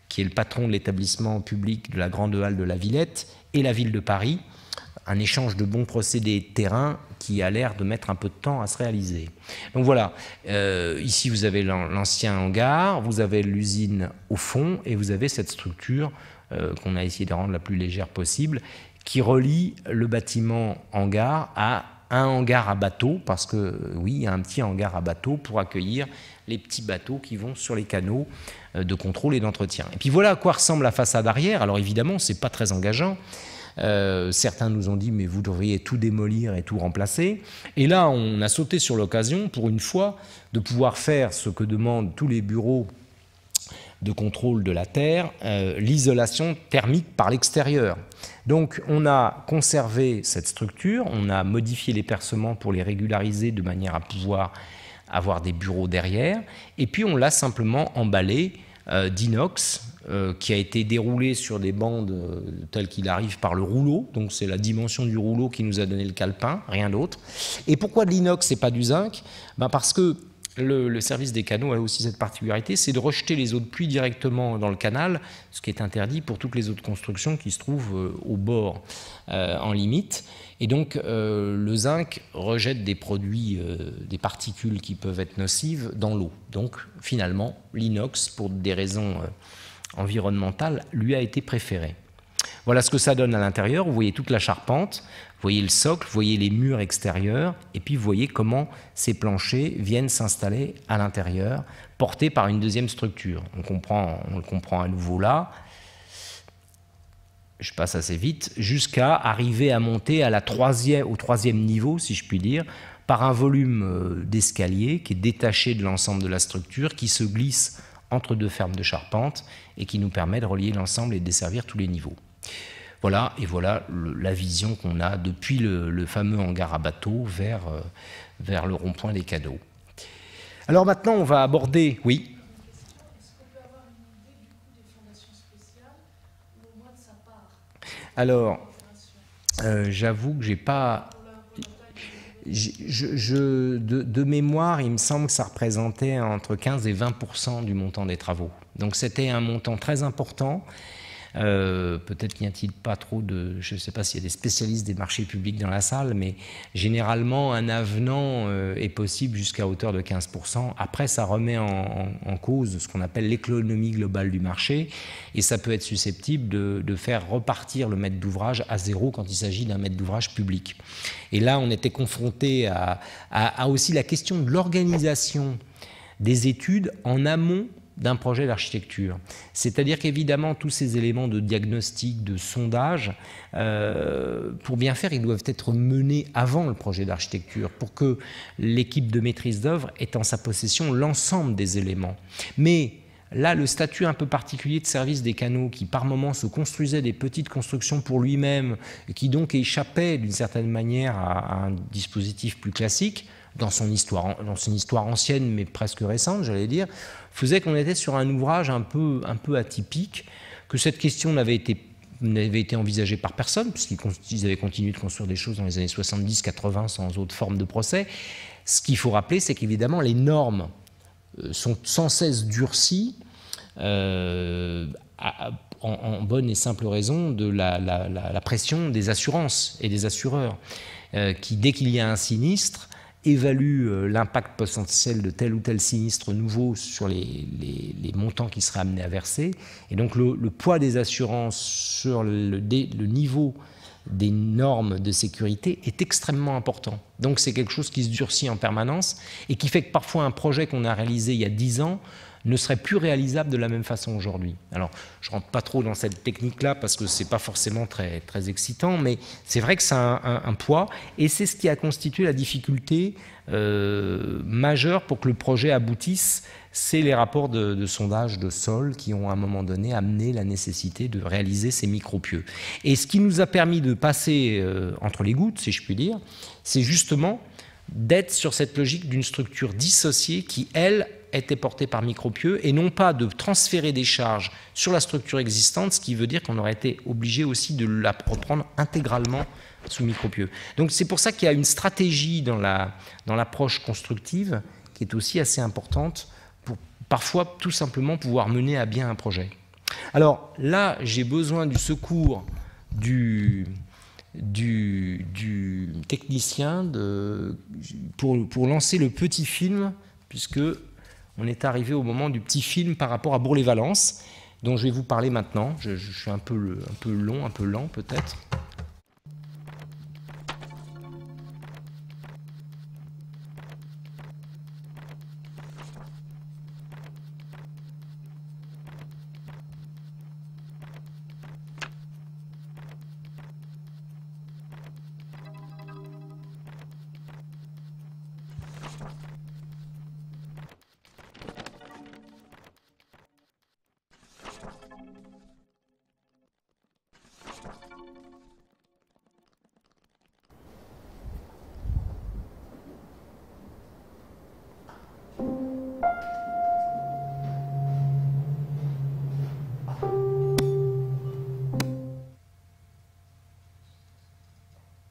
qui est le patron de l'établissement public de la Grande Halle de la Villette, et la ville de Paris, un échange de bons procédés terrain qui a l'air de mettre un peu de temps à se réaliser. Donc voilà, ici vous avez l'ancien hangar, vous avez l'usine au fond, et vous avez cette structure qu'on a essayé de rendre la plus légère possible, qui relie le bâtiment hangar à un hangar à bateau, parce que oui, il y a un petit hangar à bateau pour accueillir les petits bateaux qui vont sur les canaux de contrôle et d'entretien. Et puis voilà à quoi ressemble la façade arrière. Alors évidemment, ce n'est pas très engageant. Certains nous ont dit, mais vous devriez tout démolir et tout remplacer. Et là, on a sauté sur l'occasion, pour une fois, de pouvoir faire ce que demandent tous les bureaux de contrôle de la Terre, l'isolation thermique par l'extérieur. Donc on a conservé cette structure, on a modifié les percements pour les régulariser de manière à pouvoir avoir des bureaux derrière, et puis on l'a simplement emballé d'inox qui a été déroulé sur des bandes telles qu'il arrive par le rouleau, donc c'est la dimension du rouleau qui nous a donné le calepin, rien d'autre. Et pourquoi de l'inox et pas du zinc? Parce que le service des canaux a aussi cette particularité, c'est de rejeter les eaux de pluie directement dans le canal, ce qui est interdit pour toutes les autres constructions qui se trouvent au bord, en limite. Et donc, le zinc rejette des produits, des particules qui peuvent être nocives dans l'eau. Donc, finalement, l'inox, pour des raisons environnementales, lui a été préféré. Voilà ce que ça donne à l'intérieur. Vous voyez toute la charpente, vous voyez le socle, vous voyez les murs extérieurs, et puis vous voyez comment ces planchers viennent s'installer à l'intérieur, portés par une deuxième structure. On le comprend à nouveau là. Je passe assez vite, jusqu'à arriver à monter à au troisième niveau, si je puis dire, par un volume d'escalier qui est détaché de l'ensemble de la structure, qui se glisse entre deux fermes de charpente et qui nous permet de relier l'ensemble et de desservir tous les niveaux. Voilà, et voilà la vision qu'on a depuis le fameux hangar à bateau vers le rond-point des canaux. Alors maintenant, on va aborder... Oui. Alors, j'avoue que j'ai pas... de mémoire, il me semble que ça représentait entre 15 et 20% du montant des travaux. Donc c'était un montant très important. Peut-être qu'il n'y a-t-il pas trop de... Je ne sais pas s'il y a des spécialistes des marchés publics dans la salle, mais généralement, un avenant est possible jusqu'à hauteur de 15%. Après, ça remet en cause ce qu'on appelle l'économie globale du marché, et ça peut être susceptible de faire repartir le maître d'ouvrage à zéro quand il s'agit d'un maître d'ouvrage public. Et là, on était confronté à aussi la question de l'organisation des études en amont d'un projet d'architecture. C'est-à-dire qu'évidemment, tous ces éléments de diagnostic, de sondage, pour bien faire, ils doivent être menés avant le projet d'architecture, pour que l'équipe de maîtrise d'œuvre ait en sa possession l'ensemble des éléments. Mais là, le statut un peu particulier de service des canaux, qui par moments se construisait des petites constructions pour lui-même, et qui donc échappait d'une certaine manière à un dispositif plus classique, dans son histoire ancienne, mais presque récente, j'allais dire, faisait qu'on était sur un ouvrage un peu atypique, que cette question n'avait été envisagée par personne, puisqu'ils avaient continué de construire des choses dans les années 70-80 sans autre forme de procès. Ce qu'il faut rappeler, c'est qu'évidemment, les normes sont sans cesse durcies, en bonne et simple raison de la pression des assurances et des assureurs, qui, dès qu'il y a un sinistre, évalue l'impact potentiel de tel ou tel sinistre nouveau sur les montants qui seraient amenés à verser. Et donc le poids des assurances sur le niveau des normes de sécurité est extrêmement important. Donc c'est quelque chose qui se durcit en permanence et qui fait que parfois un projet qu'on a réalisé il y a 10 ans ne serait plus réalisable de la même façon aujourd'hui. Alors, je ne rentre pas trop dans cette technique-là parce que ce n'est pas forcément très, très excitant, mais c'est vrai que ça a un poids, et c'est ce qui a constitué la difficulté majeure pour que le projet aboutisse. C'est les rapports de sondage de sol qui ont à un moment donné amené la nécessité de réaliser ces micropieux. Et ce qui nous a permis de passer entre les gouttes, si je puis dire, c'est justement d'être sur cette logique d'une structure dissociée qui, elle, était portée par micropieux, et non pas de transférer des charges sur la structure existante, ce qui veut dire qu'on aurait été obligé aussi de la reprendre intégralement sous micropieux. Donc c'est pour ça qu'il y a une stratégie dans l'approche constructive qui est aussi assez importante pour parfois tout simplement pouvoir mener à bien un projet. Alors là, j'ai besoin du secours du technicien pour lancer le petit film, puisque on est arrivé au moment du petit film par rapport à Bourg-les-Valences, dont je vais vous parler maintenant. Je suis un peu long, un peu lent peut-être.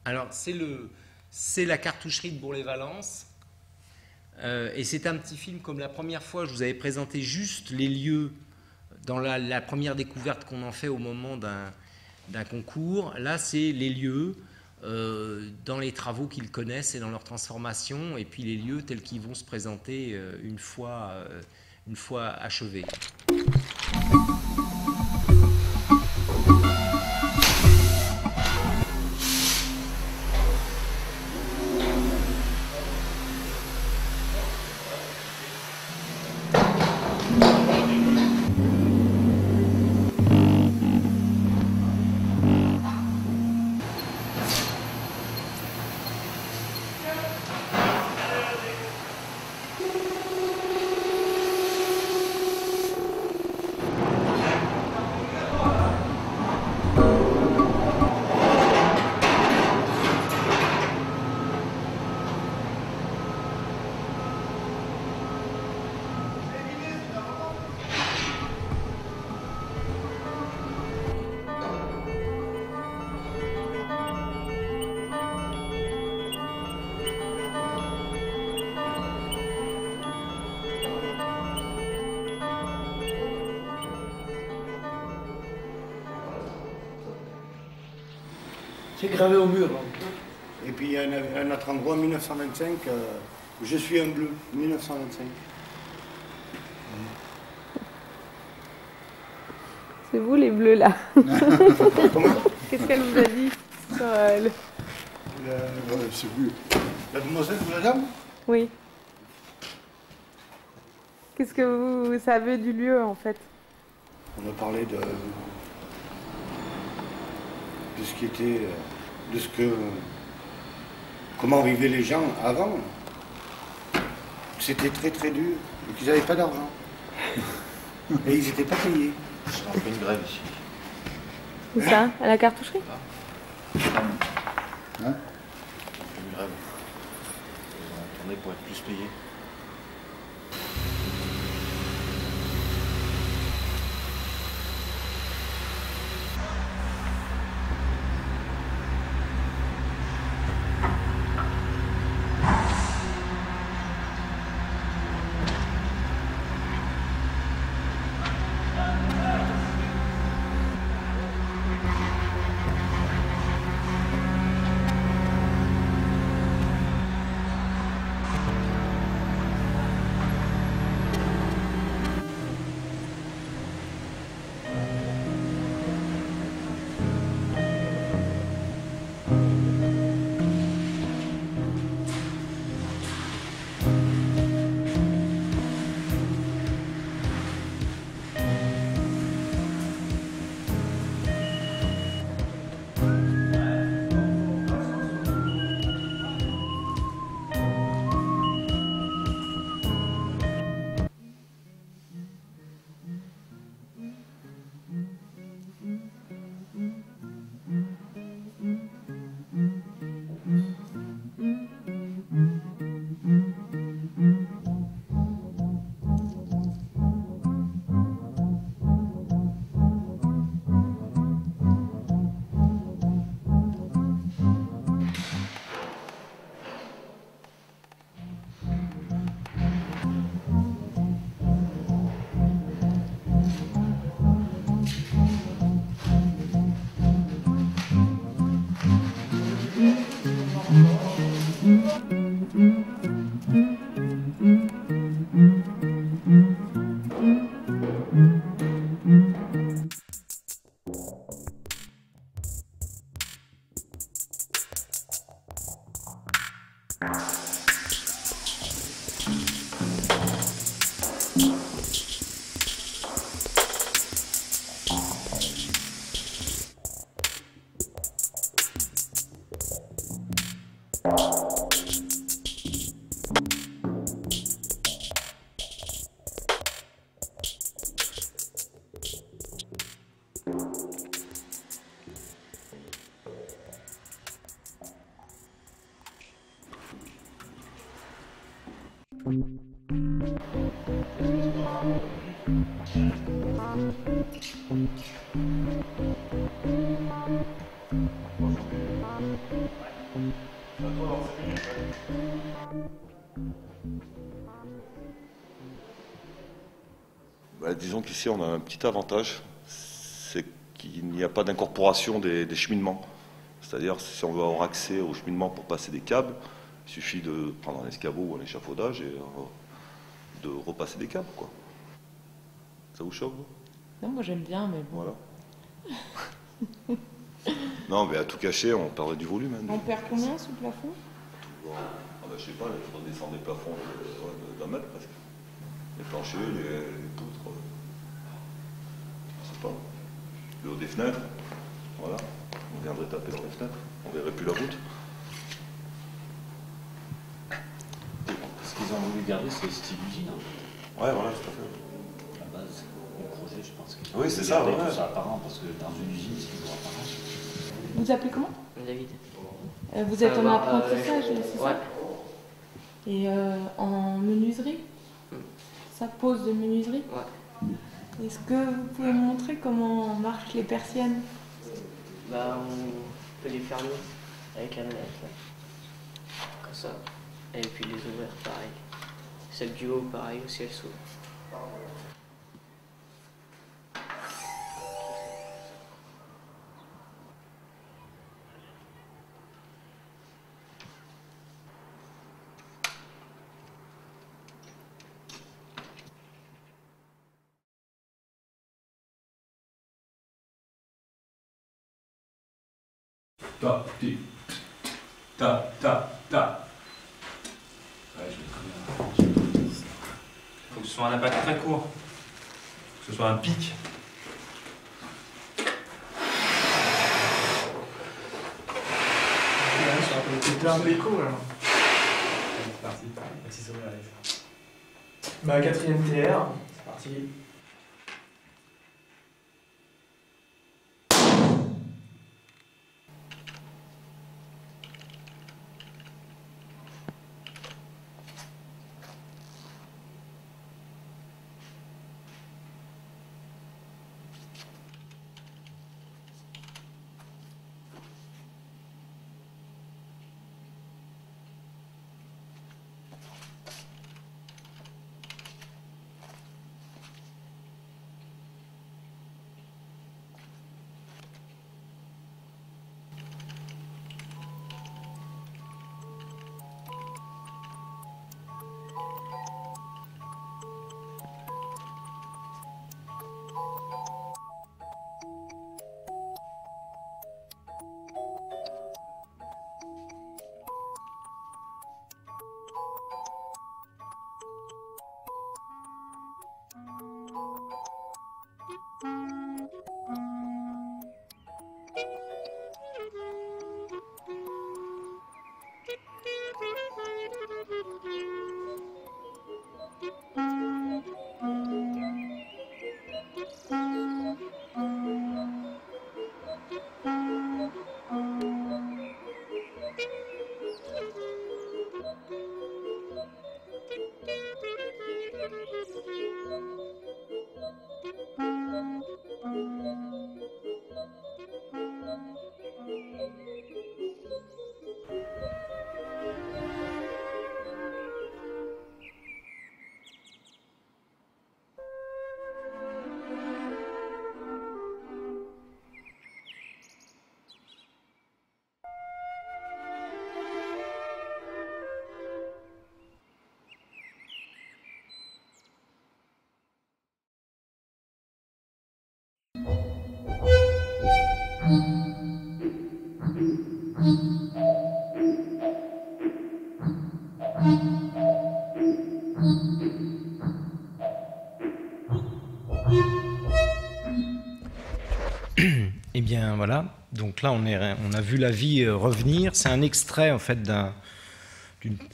Alors, c'est la cartoucherie de Bourg-les-Valences. Et c'est un petit film comme la première fois, je vous avais présenté juste les lieux dans la première découverte qu'on en fait au moment d'un concours. Là, c'est les lieux dans les travaux qu'ils connaissent et dans leur transformation, et puis les lieux tels qu'ils vont se présenter une fois achevés. C'est gravé au mur. Et puis il y a un autre endroit, 1925, je suis un bleu, 1925. C'est vous les bleus là. Comment? Qu'est-ce qu'elle vous a dit sur le... C'est bleu. La demoiselle ou la dame? Oui. Qu'est-ce que vous savez du lieu en fait? On a parlé de ce qui était, comment vivaient les gens avant. C'était très très dur et qu'ils n'avaient pas d'argent. Et ils n'étaient pas payés. On fait une grève ici. Où ça? À la cartoucherie? Hein? On fait une grève. On a tourné pour être plus payés. Disons qu'ici on a un petit avantage, c'est qu'il n'y a pas d'incorporation des cheminements. C'est-à-dire si on veut avoir accès aux cheminements pour passer des câbles, il suffit de prendre un escabeau ou un échafaudage et de repasser des câbles, quoi. Ça vous choque, vous? Non, moi j'aime bien, mais bon. Voilà. Non, mais à tout cacher, on perdrait du volume. Hein, on perd combien sous plafond? Je sais pas, il faut descendre des plafonds d'un mètre presque. Les planchers, les poutres, je sais pas. Le haut des fenêtres, voilà. On viendrait taper dans les fenêtres, on verrait plus la route. Ce qu'ils ont voulu garder, c'est le style usine. Hein. Ouais, voilà, tout à fait. À la base, le projet, je pense qu'ils oui, c'est ça, ouais. tout ça apparent, parce que dans une usine, c'est toujours apparent. Vous appelez comment? David. Vous êtes en apprentissage, c'est ouais. ça? Et en menuiserie? Ça pose de menuiserie? Ouais. Est-ce que vous pouvez me montrer comment marchent les persiennes? Bah, on peut les fermer avec la manette, là. Comme ça. Et puis les ouvrir, pareil. Celle du haut, pareil, aussi, elle s'ouvre. Ta, ti, ta, ta, ta. Ouais, je vais très bien. Il faut que ce soit un impact très court. Que ce soit un pic. C'était un peu écho alors. C'est parti. Merci, ça va aller. Bah, 4ème TR, c'est parti. Eh bien voilà, donc là on a vu la vie revenir. C'est un extrait en fait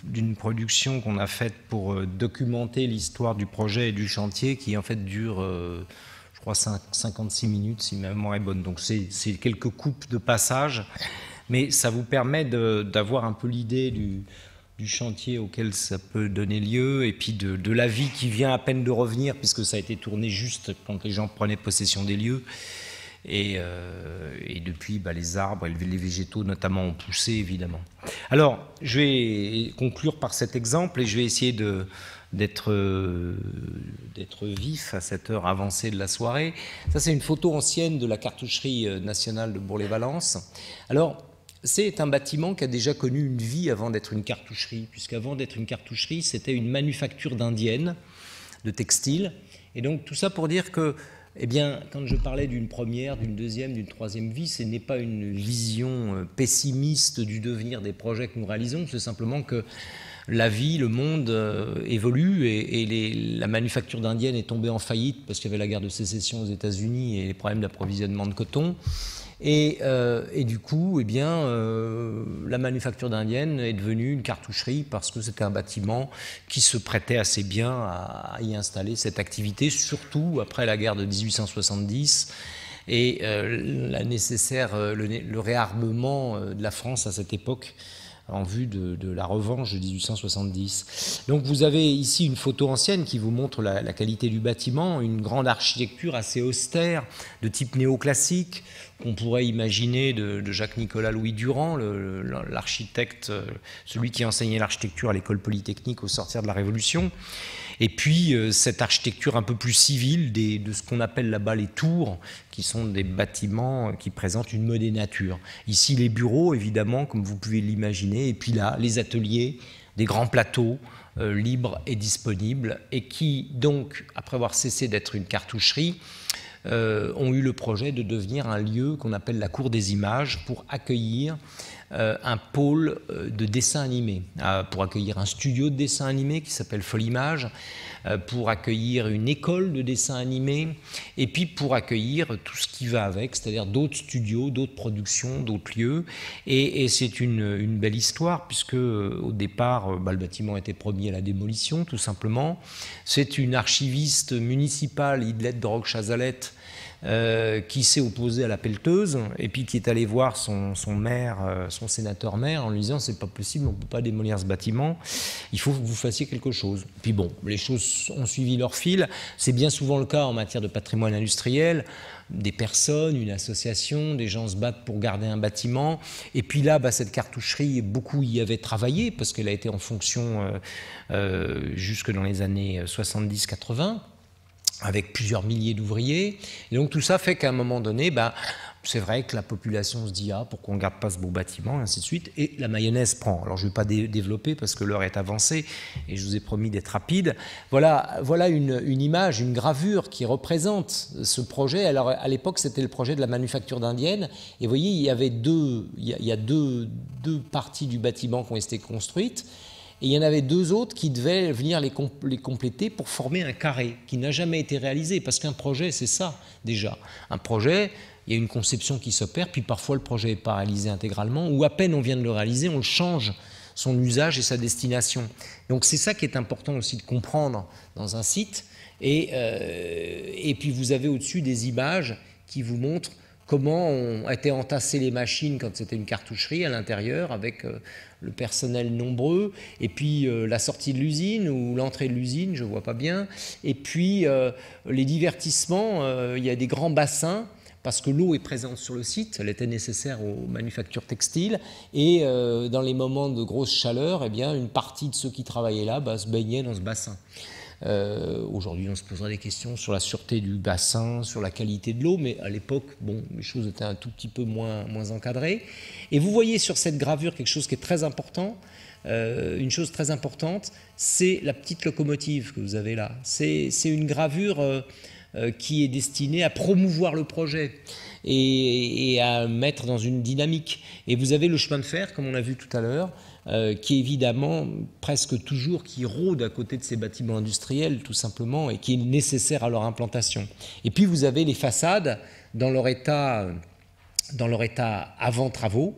d'une production qu'on a faite pour documenter l'histoire du projet et du chantier qui en fait dure, je crois, 56 minutes si ma mémoire est bonne. Donc c'est quelques coupes de passage, mais ça vous permet d'avoir un peu l'idée du chantier auquel ça peut donner lieu et puis de la vie qui vient à peine de revenir puisque ça a été tourné juste quand les gens prenaient possession des lieux. Et depuis, les arbres et les végétaux notamment ont poussé, évidemment. Alors, je vais conclure par cet exemple et je vais essayer d'être vif à cette heure avancée de la soirée. Ça, c'est une photo ancienne de la cartoucherie nationale de Bourg-les-Valences. Alors, c'est un bâtiment qui a déjà connu une vie avant d'être une cartoucherie, puisqu'avant d'être une cartoucherie, c'était une manufacture d'indienne, de textile. Et donc, tout ça pour dire que, eh bien, quand je parlais d'une première, d'une deuxième, d'une troisième vie, ce n'est pas une vision pessimiste du devenir des projets que nous réalisons, c'est simplement que la vie, le monde évolue et la manufacture d'indienne est tombée en faillite parce qu'il y avait la guerre de sécession aux États-Unis et les problèmes d'approvisionnement de coton. Et du coup, eh bien, la manufacture d'indienne est devenue une cartoucherie parce que c'était un bâtiment qui se prêtait assez bien à y installer cette activité, surtout après la guerre de 1870 et le réarmement de la France à cette époque en vue de la revanche de 1870. Donc vous avez ici une photo ancienne qui vous montre la qualité du bâtiment, une grande architecture assez austère, de type néoclassique, qu'on pourrait imaginer de Jacques-Nicolas Louis Durand, l'architecte, celui qui enseignait l'architecture à l'école polytechnique au sortir de la Révolution. Et puis cette architecture un peu plus civile de ce qu'on appelle là-bas les tours, qui sont des bâtiments qui présentent une modénature. Ici les bureaux, évidemment, comme vous pouvez l'imaginer, et puis là les ateliers, des grands plateaux libres et disponibles, et qui donc, après avoir cessé d'être une cartoucherie, ont eu le projet de devenir un lieu qu'on appelle la cour des images pour accueillir un pôle de dessin animé, pour accueillir un studio de dessin animé qui s'appelle Folimage, pour accueillir une école de dessin animé et puis pour accueillir tout ce qui va avec, c'est-à-dire d'autres studios, d'autres productions, d'autres lieux. Et c'est une belle histoire puisque au départ, le bâtiment était promis à la démolition tout simplement. C'est une archiviste municipale, Idelette de Roque-Chazalette, qui s'est opposé à la pelleteuse et puis qui est allé voir son maire, son sénateur maire en lui disant c'est pas possible, on ne peut pas démolir ce bâtiment, il faut que vous fassiez quelque chose. Puis bon, les choses ont suivi leur fil, c'est bien souvent le cas en matière de patrimoine industriel, des personnes, une association, des gens se battent pour garder un bâtiment et puis là cette cartoucherie, beaucoup y avaient travaillé parce qu'elle a été en fonction jusque dans les années 70-80 avec plusieurs milliers d'ouvriers. Et donc tout ça fait qu'à un moment donné, c'est vrai que la population se dit « Ah, pourquoi on ne garde pas ce beau bâtiment ?» et ainsi de suite. Et la mayonnaise prend. Alors je ne vais pas développer parce que l'heure est avancée et je vous ai promis d'être rapide. Voilà une image, une gravure qui représente ce projet. Alors à l'époque, c'était le projet de la manufacture d'indienne. Et vous voyez, il y a deux parties du bâtiment qui ont été construites. Et il y en avait deux autres qui devaient venir les compléter pour former un carré qui n'a jamais été réalisé. Parce qu'un projet, c'est ça déjà. Un projet, il y a une conception qui s'opère, puis parfois le projet n'est pas réalisé intégralement, ou à peine on vient de le réaliser, on le change, son usage et sa destination. Donc c'est ça qui est important aussi de comprendre dans un site. Et puis vous avez au-dessus des images qui vous montrent comment ont été entassées les machines quand c'était une cartoucherie à l'intérieur avec le personnel nombreux, et puis la sortie de l'usine ou l'entrée de l'usine, je ne vois pas bien, et puis les divertissements, il y a des grands bassins, parce que l'eau est présente sur le site, elle était nécessaire aux manufactures textiles, et dans les moments de grosse chaleur, eh bien, une partie de ceux qui travaillaient là se baignaient dans ce bassin. Aujourd'hui, on se posera des questions sur la sûreté du bassin, sur la qualité de l'eau, mais à l'époque, les choses étaient un tout petit peu moins encadrées. Et vous voyez sur cette gravure quelque chose qui est très important. Une chose très importante, c'est la petite locomotive que vous avez là. C'est une gravure qui est destinée à promouvoir le projet et à mettre dans une dynamique. Et vous avez le chemin de fer, comme on a vu tout à l'heure, qui est évidemment presque toujours qui rôde à côté de ces bâtiments industriels tout simplement et qui est nécessaire à leur implantation. Et puis vous avez les façades dans leur état avant travaux.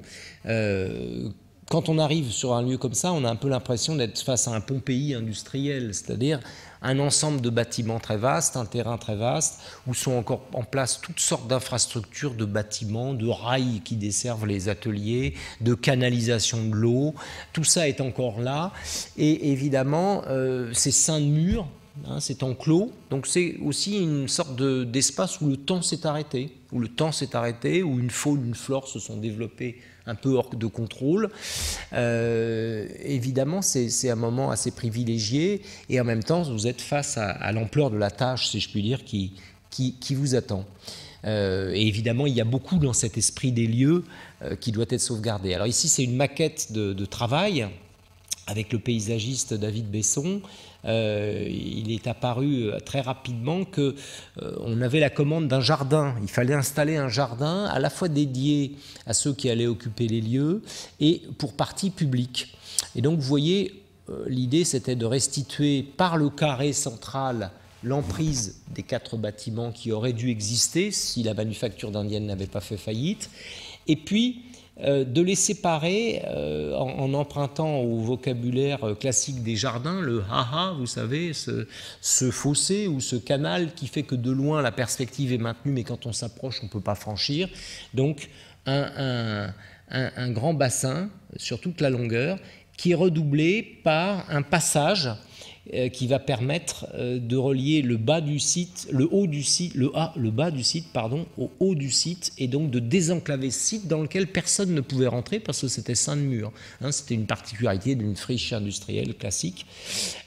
Quand on arrive sur un lieu comme ça, on a un peu l'impression d'être face à un Pompéi industriel, c'est-à-dire un ensemble de bâtiments très vastes, un terrain très vaste, où sont encore en place toutes sortes d'infrastructures, de bâtiments, de rails qui desservent les ateliers, de canalisation de l'eau. Tout ça est encore là. Et évidemment, ces 5 murs, hein, c'est enclos, donc c'est aussi une sorte d'espace où le temps s'est arrêté, où une faune, une flore se sont développées un peu hors de contrôle. Évidemment, c'est un moment assez privilégié, et en même temps, vous êtes face à l'ampleur de la tâche, si je puis dire, qui vous attend. Et évidemment, il y a beaucoup dans cet esprit des lieux qui doit être sauvegardé. Alors ici, c'est une maquette de travail avec le paysagiste David Besson. Il est apparu très rapidement qu'on avait la commande d'un jardin. Il fallait installer un jardin à la fois dédié à ceux qui allaient occuper les lieux et pour partie publique. Et donc, vous voyez, l'idée, c'était de restituer par le carré central l'emprise des 4 bâtiments qui auraient dû exister si la manufacture d'indienne n'avait pas fait faillite, et puis de les séparer en empruntant au vocabulaire classique des jardins, le haha, vous savez, ce fossé ou ce canal qui fait que de loin la perspective est maintenue, mais quand on s'approche, on ne peut pas franchir. Donc un grand bassin sur toute la longueur qui est redoublé par un passage qui va permettre de relier le bas du site, le bas du site, au haut du site, et donc de désenclaver ce site dans lequel personne ne pouvait rentrer parce que c'était ceint de murs. Hein, c'était une particularité d'une friche industrielle classique.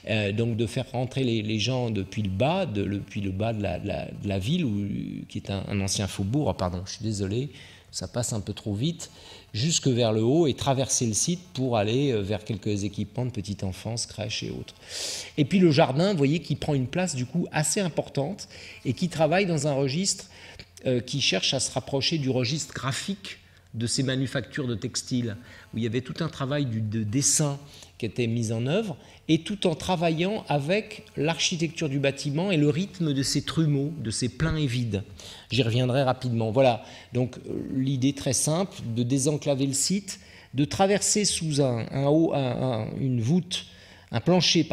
Donc de faire rentrer les gens depuis le bas de la ville, qui est un ancien faubourg, pardon, je suis désolé, ça passe un peu trop vite, jusque vers le haut et traverser le site pour aller vers quelques équipements de petite enfance, crèches et autres. Et puis le jardin, vous voyez, qui prend une place du coup assez importante et qui travaille dans un registre qui cherche à se rapprocher du registre graphique de ces manufactures de textiles, où il y avait tout un travail de dessin qui était mis en œuvre, et tout en travaillant avec l'architecture du bâtiment et le rythme de ces trumeaux, de ces pleins et vides. J'y reviendrai rapidement. Voilà, donc l'idée très simple de désenclaver le site, de traverser sous une voûte, un plancher,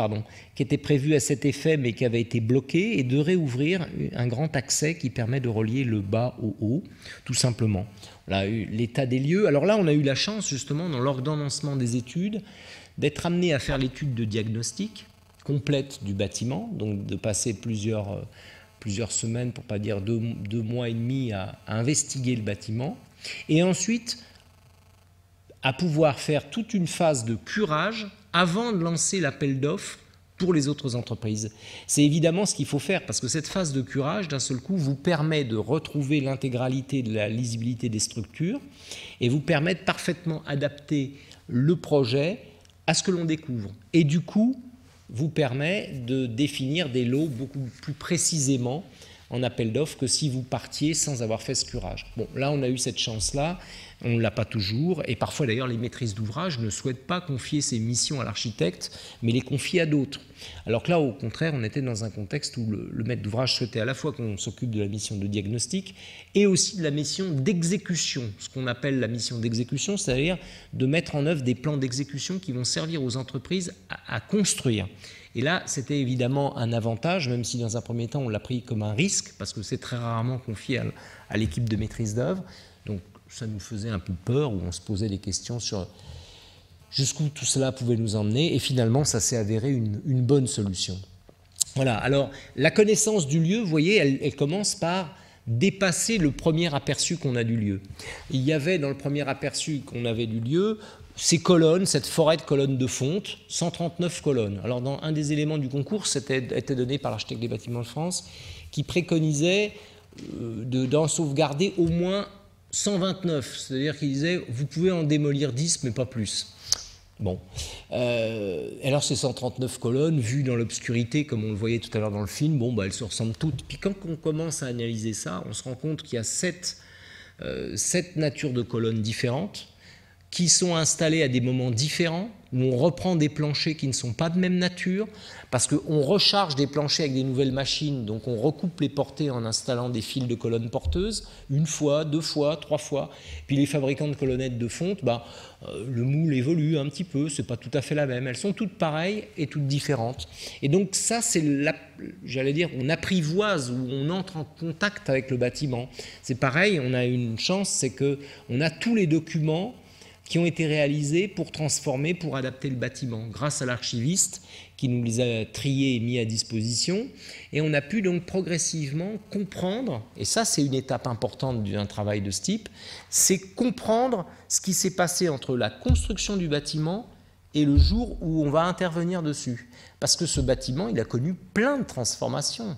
qui était prévu à cet effet mais qui avait été bloqué, et de réouvrir un grand accès qui permet de relier le bas au haut, tout simplement. On a eu l'état des lieux. Alors là, on a eu la chance, justement, dans l'ordonnancement des études, d'être amené à faire l'étude de diagnostic complète du bâtiment, donc de passer plusieurs semaines, pour ne pas dire 2 mois et demi, à investiguer le bâtiment, et ensuite à pouvoir faire toute une phase de curage avant de lancer l'appel d'offres pour les autres entreprises. C'est évidemment ce qu'il faut faire, parce que cette phase de curage, d'un seul coup, vous permet de retrouver l'intégralité de la lisibilité des structures et vous permet de parfaitement adapter le projet à ce que l'on découvre. Et du coup, vous permet de définir des lots beaucoup plus précisément en appel d'offres que si vous partiez sans avoir fait ce curage. Bon, là, on a eu cette chance-là, on ne l'a pas toujours, et parfois d'ailleurs les maîtrises d'ouvrage ne souhaitent pas confier ces missions à l'architecte, mais les confier à d'autres. Alors que là, au contraire, on était dans un contexte où le maître d'ouvrage souhaitait à la fois qu'on s'occupe de la mission de diagnostic et aussi de la mission d'exécution, ce qu'on appelle la mission d'exécution, c'est-à-dire de mettre en œuvre des plans d'exécution qui vont servir aux entreprises à construire. Et là, c'était évidemment un avantage, même si dans un premier temps, on l'a pris comme un risque, parce que c'est très rarement confié à l'équipe de maîtrise d'œuvre. Donc, ça nous faisait un peu peur, où on se posait des questions sur jusqu'où tout cela pouvait nous emmener. Et finalement, ça s'est avéré une bonne solution. Voilà, alors, la connaissance du lieu, vous voyez, elle commence par dépasser le premier aperçu qu'on a du lieu. Il y avait, dans le premier aperçu qu'on avait du lieu, ces colonnes, cette forêt de colonnes de fonte, 139 colonnes. Alors, dans un des éléments du concours, c'était donné par l'architecte des bâtiments de France, qui préconisait d'en sauvegarder au moins 129. C'est-à-dire qu'il disait, vous pouvez en démolir 10, mais pas plus. Bon. Alors, ces 139 colonnes, vues dans l'obscurité, comme on le voyait tout à l'heure dans le film, bon, elles se ressemblent toutes. Puis quand on commence à analyser ça, on se rend compte qu'il y a 7 natures de colonnes différentes, qui sont installés à des moments différents, où on reprend des planchers qui ne sont pas de même nature, parce qu'on recharge des planchers avec des nouvelles machines, donc on recoupe les portées en installant des fils de colonnes porteuses, 1 fois, 2 fois, 3 fois. Puis les fabricants de colonnettes de fonte, le moule évolue un petit peu, c'est pas tout à fait la même. Elles sont toutes pareilles et toutes différentes. Et donc ça, c'est, j'allais dire, on apprivoise ou on entre en contact avec le bâtiment. C'est pareil, on a une chance, c'est qu'on a tous les documents qui ont été réalisés pour transformer, pour adapter le bâtiment, grâce à l'archiviste qui nous les a triés et mis à disposition. Et on a pu donc progressivement comprendre, et ça c'est une étape importante d'un travail de ce type, c'est comprendre ce qui s'est passé entre la construction du bâtiment et le jour où on va intervenir dessus. Parce que ce bâtiment, il a connu plein de transformations.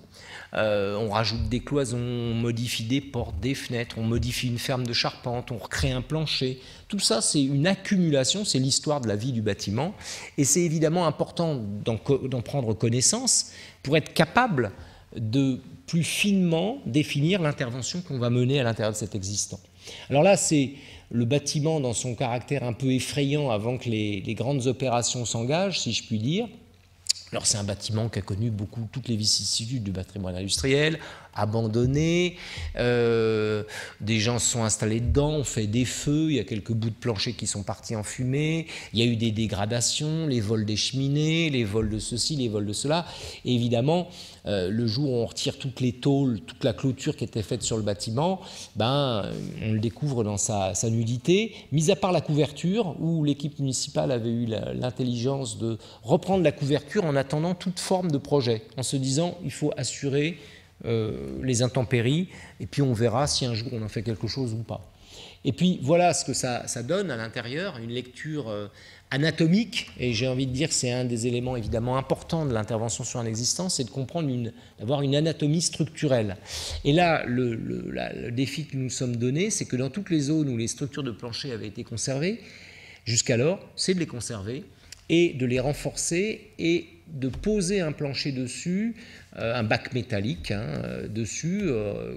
On rajoute des cloisons, on modifie des portes, des fenêtres, on modifie une ferme de charpente, on recrée un plancher. Tout ça, c'est une accumulation, c'est l'histoire de la vie du bâtiment. Et c'est évidemment important d'en prendre connaissance pour être capable de plus finement définir l'intervention qu'on va mener à l'intérieur de cet existant. Alors là, c'est le bâtiment dans son caractère un peu effrayant avant que les grandes opérations s'engagent, si je puis dire. Alors c'est un bâtiment qui a connu toutes les vicissitudes du patrimoine industriel, abandonné, des gens se sont installés dedans, on fait des feux, il y a quelques bouts de plancher qui sont partis en fumée, il y a eu des dégradations, les vols des cheminées, les vols de ceci, les vols de cela. Et évidemment, le jour où on retire toutes les tôles, toute la clôture qui était faite sur le bâtiment, on le découvre dans sa nudité, mis à part la couverture, où l'équipe municipale avait eu l'intelligence de reprendre la couverture en attendant toute forme de projet, en se disant il faut assurer les intempéries, et puis on verra si un jour on en fait quelque chose ou pas. Et puis voilà ce que ça donne à l'intérieur, une lecture anatomique, et j'ai envie de dire que c'est un des éléments évidemment importants de l'intervention sur un existant, c'est de comprendre, d'avoir une anatomie structurelle. Et là, le défi que nous nous sommes donné, c'est que dans toutes les zones où les structures de plancher avaient été conservées, jusqu'alors, c'est de les conserver et de les renforcer et de poser un plancher dessus, un bac métallique dessus,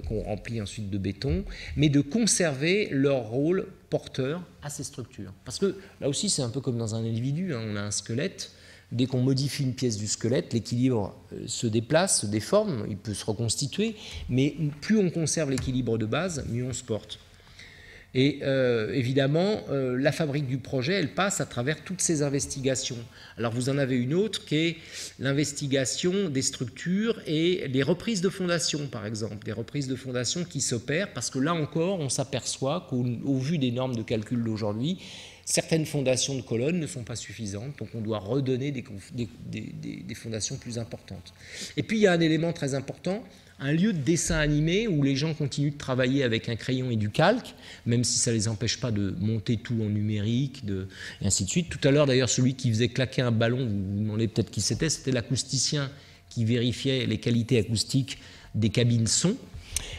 qu'on remplit ensuite de béton, mais de conserver leur rôle porteur à ces structures. Parce que là aussi, c'est un peu comme dans un individu, on a un squelette. Dès qu'on modifie une pièce du squelette, l'équilibre se déplace, se déforme, il peut se reconstituer, mais plus on conserve l'équilibre de base, mieux on se porte. Et évidemment, la fabrique du projet, elle passe à travers toutes ces investigations. Alors vous en avez une autre qui est l'investigation des structures et les reprises de fondation, par exemple. Les reprises de fondation qui s'opèrent parce que là encore, on s'aperçoit qu'au vu des normes de calcul d'aujourd'hui, certaines fondations de colonnes ne sont pas suffisantes, donc on doit redonner des fondations plus importantes. Et puis il y a un élément très important, un lieu de dessin animé où les gens continuent de travailler avec un crayon et du calque, même si ça ne les empêche pas de monter tout en numérique, et ainsi de suite. Tout à l'heure, d'ailleurs, celui qui faisait claquer un ballon, vous vous demandez peut-être qui c'était l'acousticien qui vérifiait les qualités acoustiques des cabines son.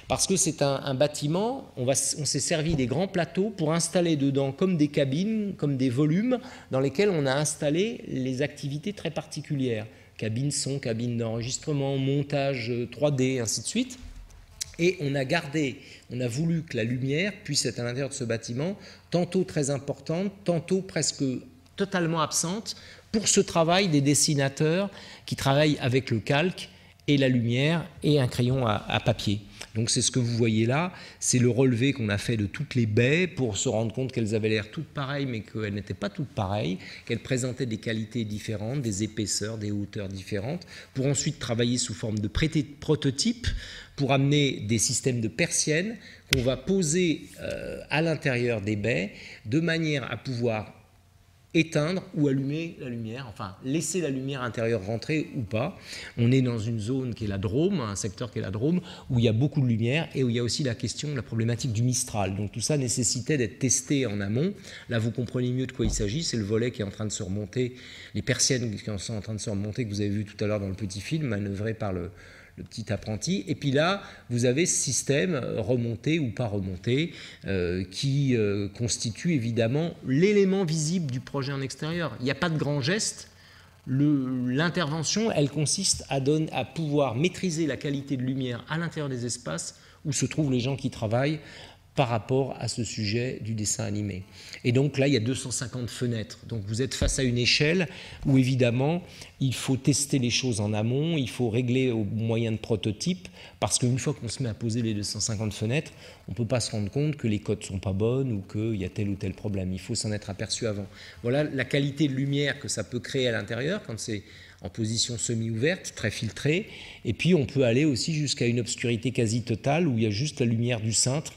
Parce que c'est un bâtiment, on s'est servi des grands plateaux pour installer dedans comme des cabines, comme des volumes, dans lesquels on a installé les activités très particulières. Cabine son, cabine d'enregistrement, montage 3D, ainsi de suite. Et on a voulu que la lumière puisse être à l'intérieur de ce bâtiment, tantôt très importante, tantôt presque totalement absente, pour ce travail des dessinateurs qui travaillent avec le calque et la lumière et un crayon à papier. Donc c'est ce que vous voyez là, c'est le relevé qu'on a fait de toutes les baies pour se rendre compte qu'elles avaient l'air toutes pareilles mais qu'elles n'étaient pas toutes pareilles, qu'elles présentaient des qualités différentes, des épaisseurs, des hauteurs différentes, pour ensuite travailler sous forme de prototypes pour amener des systèmes de persiennes qu'on va poser à l'intérieur des baies de manière à pouvoir éteindre ou allumer la lumière, enfin laisser la lumière intérieure rentrer ou pas. On est dans une zone qui est la Drôme, un secteur qui est la Drôme, où il y a beaucoup de lumière et où il y a aussi la question, la problématique du Mistral. Donc tout ça nécessitait d'être testé en amont. Là, vous comprenez mieux de quoi il s'agit. C'est le volet qui est en train de se remonter, les persiennes qui sont en train de se remonter, que vous avez vu tout à l'heure dans le petit film, manœuvré par le petit apprenti. Et puis là, vous avez ce système remonté ou pas remonté qui constitue évidemment l'élément visible du projet en extérieur. Il n'y a pas de grand geste. L'intervention, elle consiste à pouvoir maîtriser la qualité de lumière à l'intérieur des espaces où se trouvent les gens qui travaillent par rapport à ce sujet du dessin animé. Et donc là, il y a 250 fenêtres. Donc vous êtes face à une échelle où évidemment, il faut tester les choses en amont, il faut régler au moyen de prototypes, parce qu'une fois qu'on se met à poser les 250 fenêtres, on ne peut pas se rendre compte que les codes ne sont pas bonnes ou qu'il y a tel ou tel problème. Il faut s'en être aperçu avant. Voilà la qualité de lumière que ça peut créer à l'intérieur quand c'est en position semi-ouverte, très filtrée. Et puis on peut aller aussi jusqu'à une obscurité quasi totale où il y a juste la lumière du cintre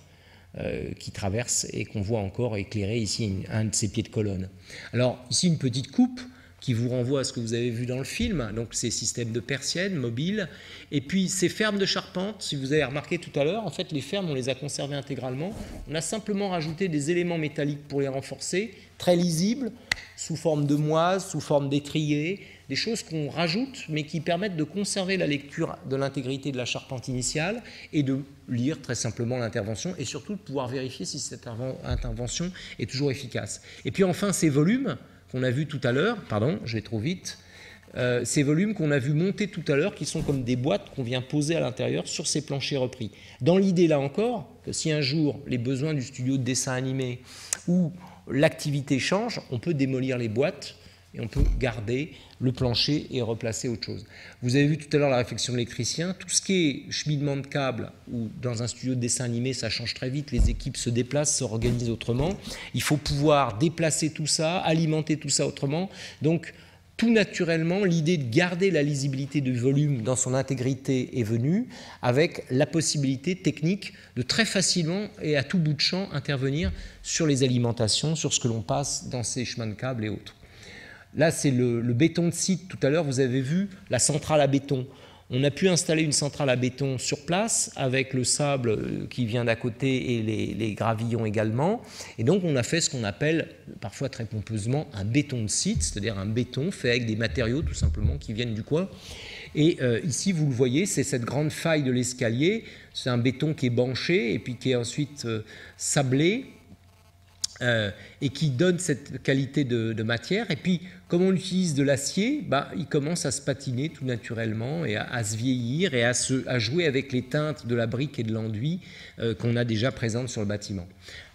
qui traverse et qu'on voit encore éclairer ici un de ces pieds de colonne. Alors ici une petite coupe qui vous renvoie à ce que vous avez vu dans le film, donc ces systèmes de persiennes mobiles, et puis ces fermes de charpente, si vous avez remarqué tout à l'heure, en fait les fermes on les a conservées intégralement, on a simplement rajouté des éléments métalliques pour les renforcer, très lisibles, sous forme de moise, sous forme d'étrier, des choses qu'on rajoute mais qui permettent de conserver la lecture de l'intégrité de la charpente initiale et de lire très simplement l'intervention et surtout de pouvoir vérifier si cette intervention est toujours efficace. Et puis enfin ces volumes qu'on a vus tout à l'heure, pardon, je vais trop vite, ces volumes qu'on a vus monter tout à l'heure, qui sont comme des boîtes qu'on vient poser à l'intérieur sur ces planchers repris. Dans l'idée, là encore, que si un jour les besoins du studio de dessin animé ou l'activité change, on peut démolir les boîtes et on peut garder le plancher et replacer autre chose. Vous avez vu tout à l'heure la réflexion de l'électricien. Tout ce qui est cheminement de câbles, ou dans un studio de dessin animé, ça change très vite, les équipes se déplacent, s'organisent autrement. Il faut pouvoir déplacer tout ça, alimenter tout ça autrement. Donc, tout naturellement, l'idée de garder la lisibilité du volume dans son intégrité est venue, avec la possibilité technique de très facilement et à tout bout de champ intervenir sur les alimentations, sur ce que l'on passe dans ces chemins de câbles et autres. Là, c'est le béton de site. Tout à l'heure, vous avez vu la centrale à béton. On a pu installer une centrale à béton sur place avec le sable qui vient d'à côté et les gravillons également. Et donc, on a fait ce qu'on appelle, parfois très pompeusement, un béton de site, c'est-à-dire un béton fait avec des matériaux tout simplement qui viennent du coin. Et ici, vous le voyez, c'est cette grande faille de l'escalier. C'est un béton qui est banché et puis qui est ensuite sablé. Et qui donne cette qualité de matière. Et puis, comme on utilise de l'acier, il commence à se patiner tout naturellement et à se vieillir et à jouer avec les teintes de la brique et de l'enduit qu'on a déjà présentes sur le bâtiment.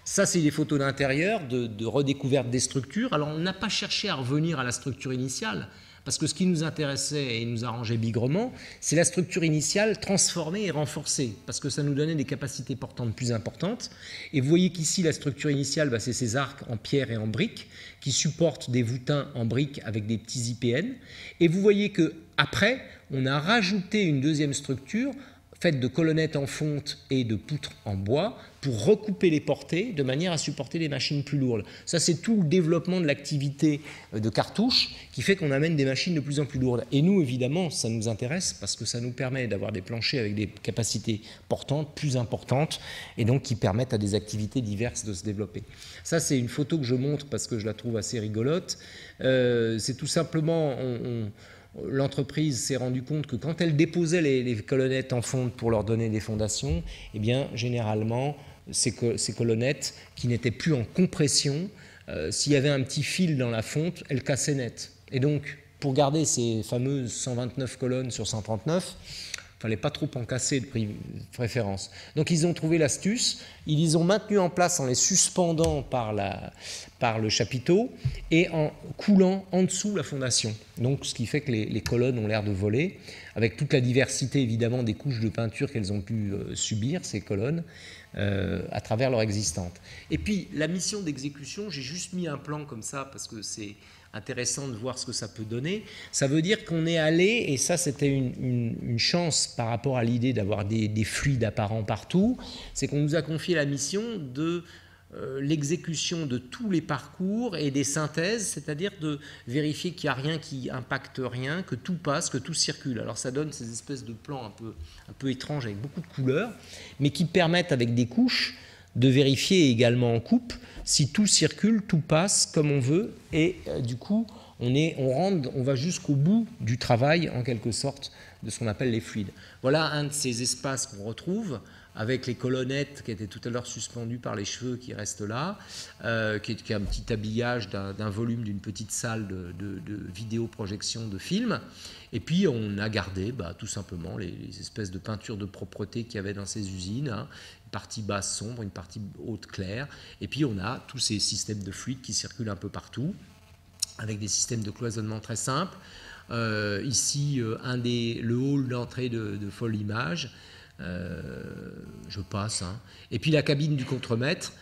Ça, c'est des photos d'intérieur, de redécouverte des structures. Alors, on n'a pas cherché à revenir à la structure initiale, parce que ce qui nous intéressait et nous arrangeait bigrement, c'est la structure initiale transformée et renforcée, parce que ça nous donnait des capacités portantes plus importantes. Et vous voyez qu'ici, la structure initiale, c'est ces arcs en pierre et en brique, qui supportent des voûtins en brique avec des petits IPN. Et vous voyez qu'après, on a rajouté une deuxième structure, faite de colonnettes en fonte et de poutres en bois pour recouper les portées de manière à supporter des machines plus lourdes. Ça, c'est tout le développement de l'activité de cartouche qui fait qu'on amène des machines de plus en plus lourdes. Et nous, évidemment, ça nous intéresse parce que ça nous permet d'avoir des planchers avec des capacités portantes, plus importantes, et donc qui permettent à des activités diverses de se développer. Ça, c'est une photo que je montre parce que je la trouve assez rigolote. C'est tout simplement... L'entreprise s'est rendue compte que quand elle déposait les colonnettes en fonte pour leur donner des fondations, eh bien, généralement, ces colonnettes qui n'étaient plus en compression, s'il y avait un petit fil dans la fonte, elles cassaient net. Et donc, pour garder ces fameuses 129 colonnes sur 139, il ne fallait pas trop en casser de préférence. Donc, ils ont trouvé l'astuce, ils les ont maintenus en place en les suspendant par le chapiteau et en coulant en dessous la fondation. Donc, ce qui fait que les colonnes ont l'air de voler, avec toute la diversité, évidemment, des couches de peinture qu'elles ont pu subir, ces colonnes, à travers leur existence. Et puis, la mission d'exécution, j'ai juste mis un plan comme ça, parce que c'est intéressant de voir ce que ça peut donner. Ça veut dire qu'on est allé, et ça c'était une chance par rapport à l'idée d'avoir des fluides apparents partout, c'est qu'on nous a confié la mission de l'exécution de tous les parcours et des synthèses, c'est-à-dire de vérifier qu'il n'y a rien qui impacte rien, que tout passe, que tout circule. Alors ça donne ces espèces de plans un peu étranges avec beaucoup de couleurs, mais qui permettent avec des couches de vérifier également en coupe si tout circule, tout passe comme on veut, et du coup on va jusqu'au bout du travail en quelque sorte de ce qu'on appelle les fluides. Voilà un de ces espaces qu'on retrouve avec les colonnettes qui étaient tout à l'heure suspendues par les cheveux qui restent là, qui est un petit habillage d'un volume d'une petite salle de vidéoprojection de films. Et puis on a gardé tout simplement les espèces de peintures de propreté qu'il y avait dans ces usines, hein, une partie basse sombre, une partie haute claire, et puis on a tous ces systèmes de fluides qui circulent un peu partout, avec des systèmes de cloisonnement très simples. Ici, le hall d'entrée de Folle Image, je passe, hein. Et puis la cabine du contremaître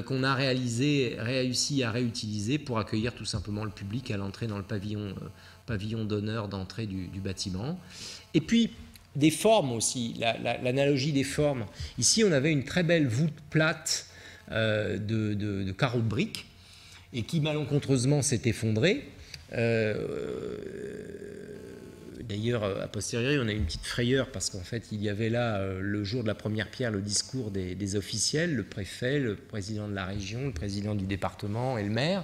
qu'on a réussi à réutiliser pour accueillir tout simplement le public à l'entrée dans le pavillon d'honneur d'entrée du bâtiment. Et puis des formes aussi, l'analogie des formes. Ici, on avait une très belle voûte plate de carreaux de briques et qui malencontreusement s'est effondrée. D'ailleurs, a posteriori, on a une petite frayeur parce qu'en fait, il y avait là, le jour de la première pierre, le discours des officiels, le préfet, le président de la région, le président du département et le maire.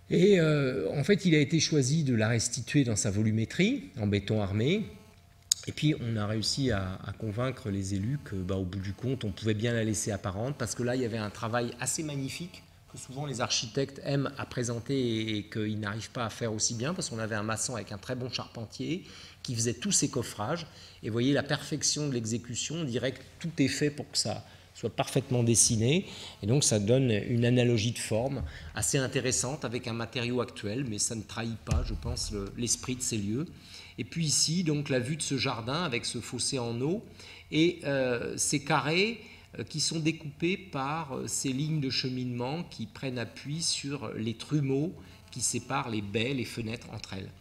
Et en fait, il a été choisi de la restituer dans sa volumétrie, en béton armé. Et puis, on a réussi à convaincre les élus qu'au bout du compte, on pouvait bien la laisser apparente, parce que là, il y avait un travail assez magnifique que souvent les architectes aiment à présenter et qu'ils n'arrivent pas à faire aussi bien, parce qu'on avait un maçon avec un très bon charpentier qui faisait tous ces coffrages. Et vous voyez la perfection de l'exécution, on dirait que tout est fait pour que ça soit parfaitement dessiné. Et donc, ça donne une analogie de forme assez intéressante avec un matériau actuel, mais ça ne trahit pas, je pense, l'esprit de ces lieux. Et puis ici, donc, la vue de ce jardin avec ce fossé en eau et ces carrés qui sont découpés par ces lignes de cheminement qui prennent appui sur les trumeaux qui séparent les baies, les fenêtres entre elles.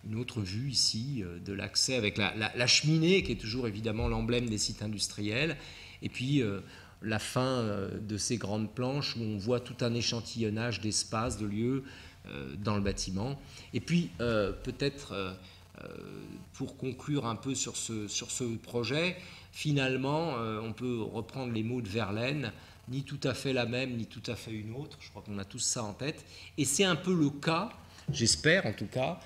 Une autre vue ici de l'accès avec la cheminée qui est toujours évidemment l'emblème des sites industriels. Et puis la fin de ces grandes planches où on voit tout un échantillonnage d'espaces, de lieux dans le bâtiment. Et puis peut-être pour conclure un peu sur ce projet, finalement on peut reprendre les mots de Verlaine, ni tout à fait la même, ni tout à fait une autre. Je crois qu'on a tous ça en tête. Et c'est un peu le cas, j'espère en tout cas,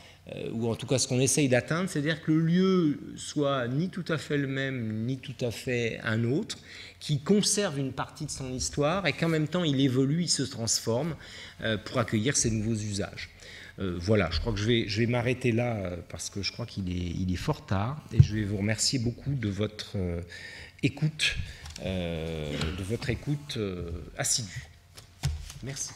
ou en tout cas ce qu'on essaye d'atteindre, c'est-à-dire que le lieu soit ni tout à fait le même, ni tout à fait un autre, qui conserve une partie de son histoire et qu'en même temps il évolue, il se transforme pour accueillir ces nouveaux usages. Voilà, je crois que je vais m'arrêter là parce que je crois qu'il est fort tard et je vais vous remercier beaucoup de votre écoute, assidue. Merci.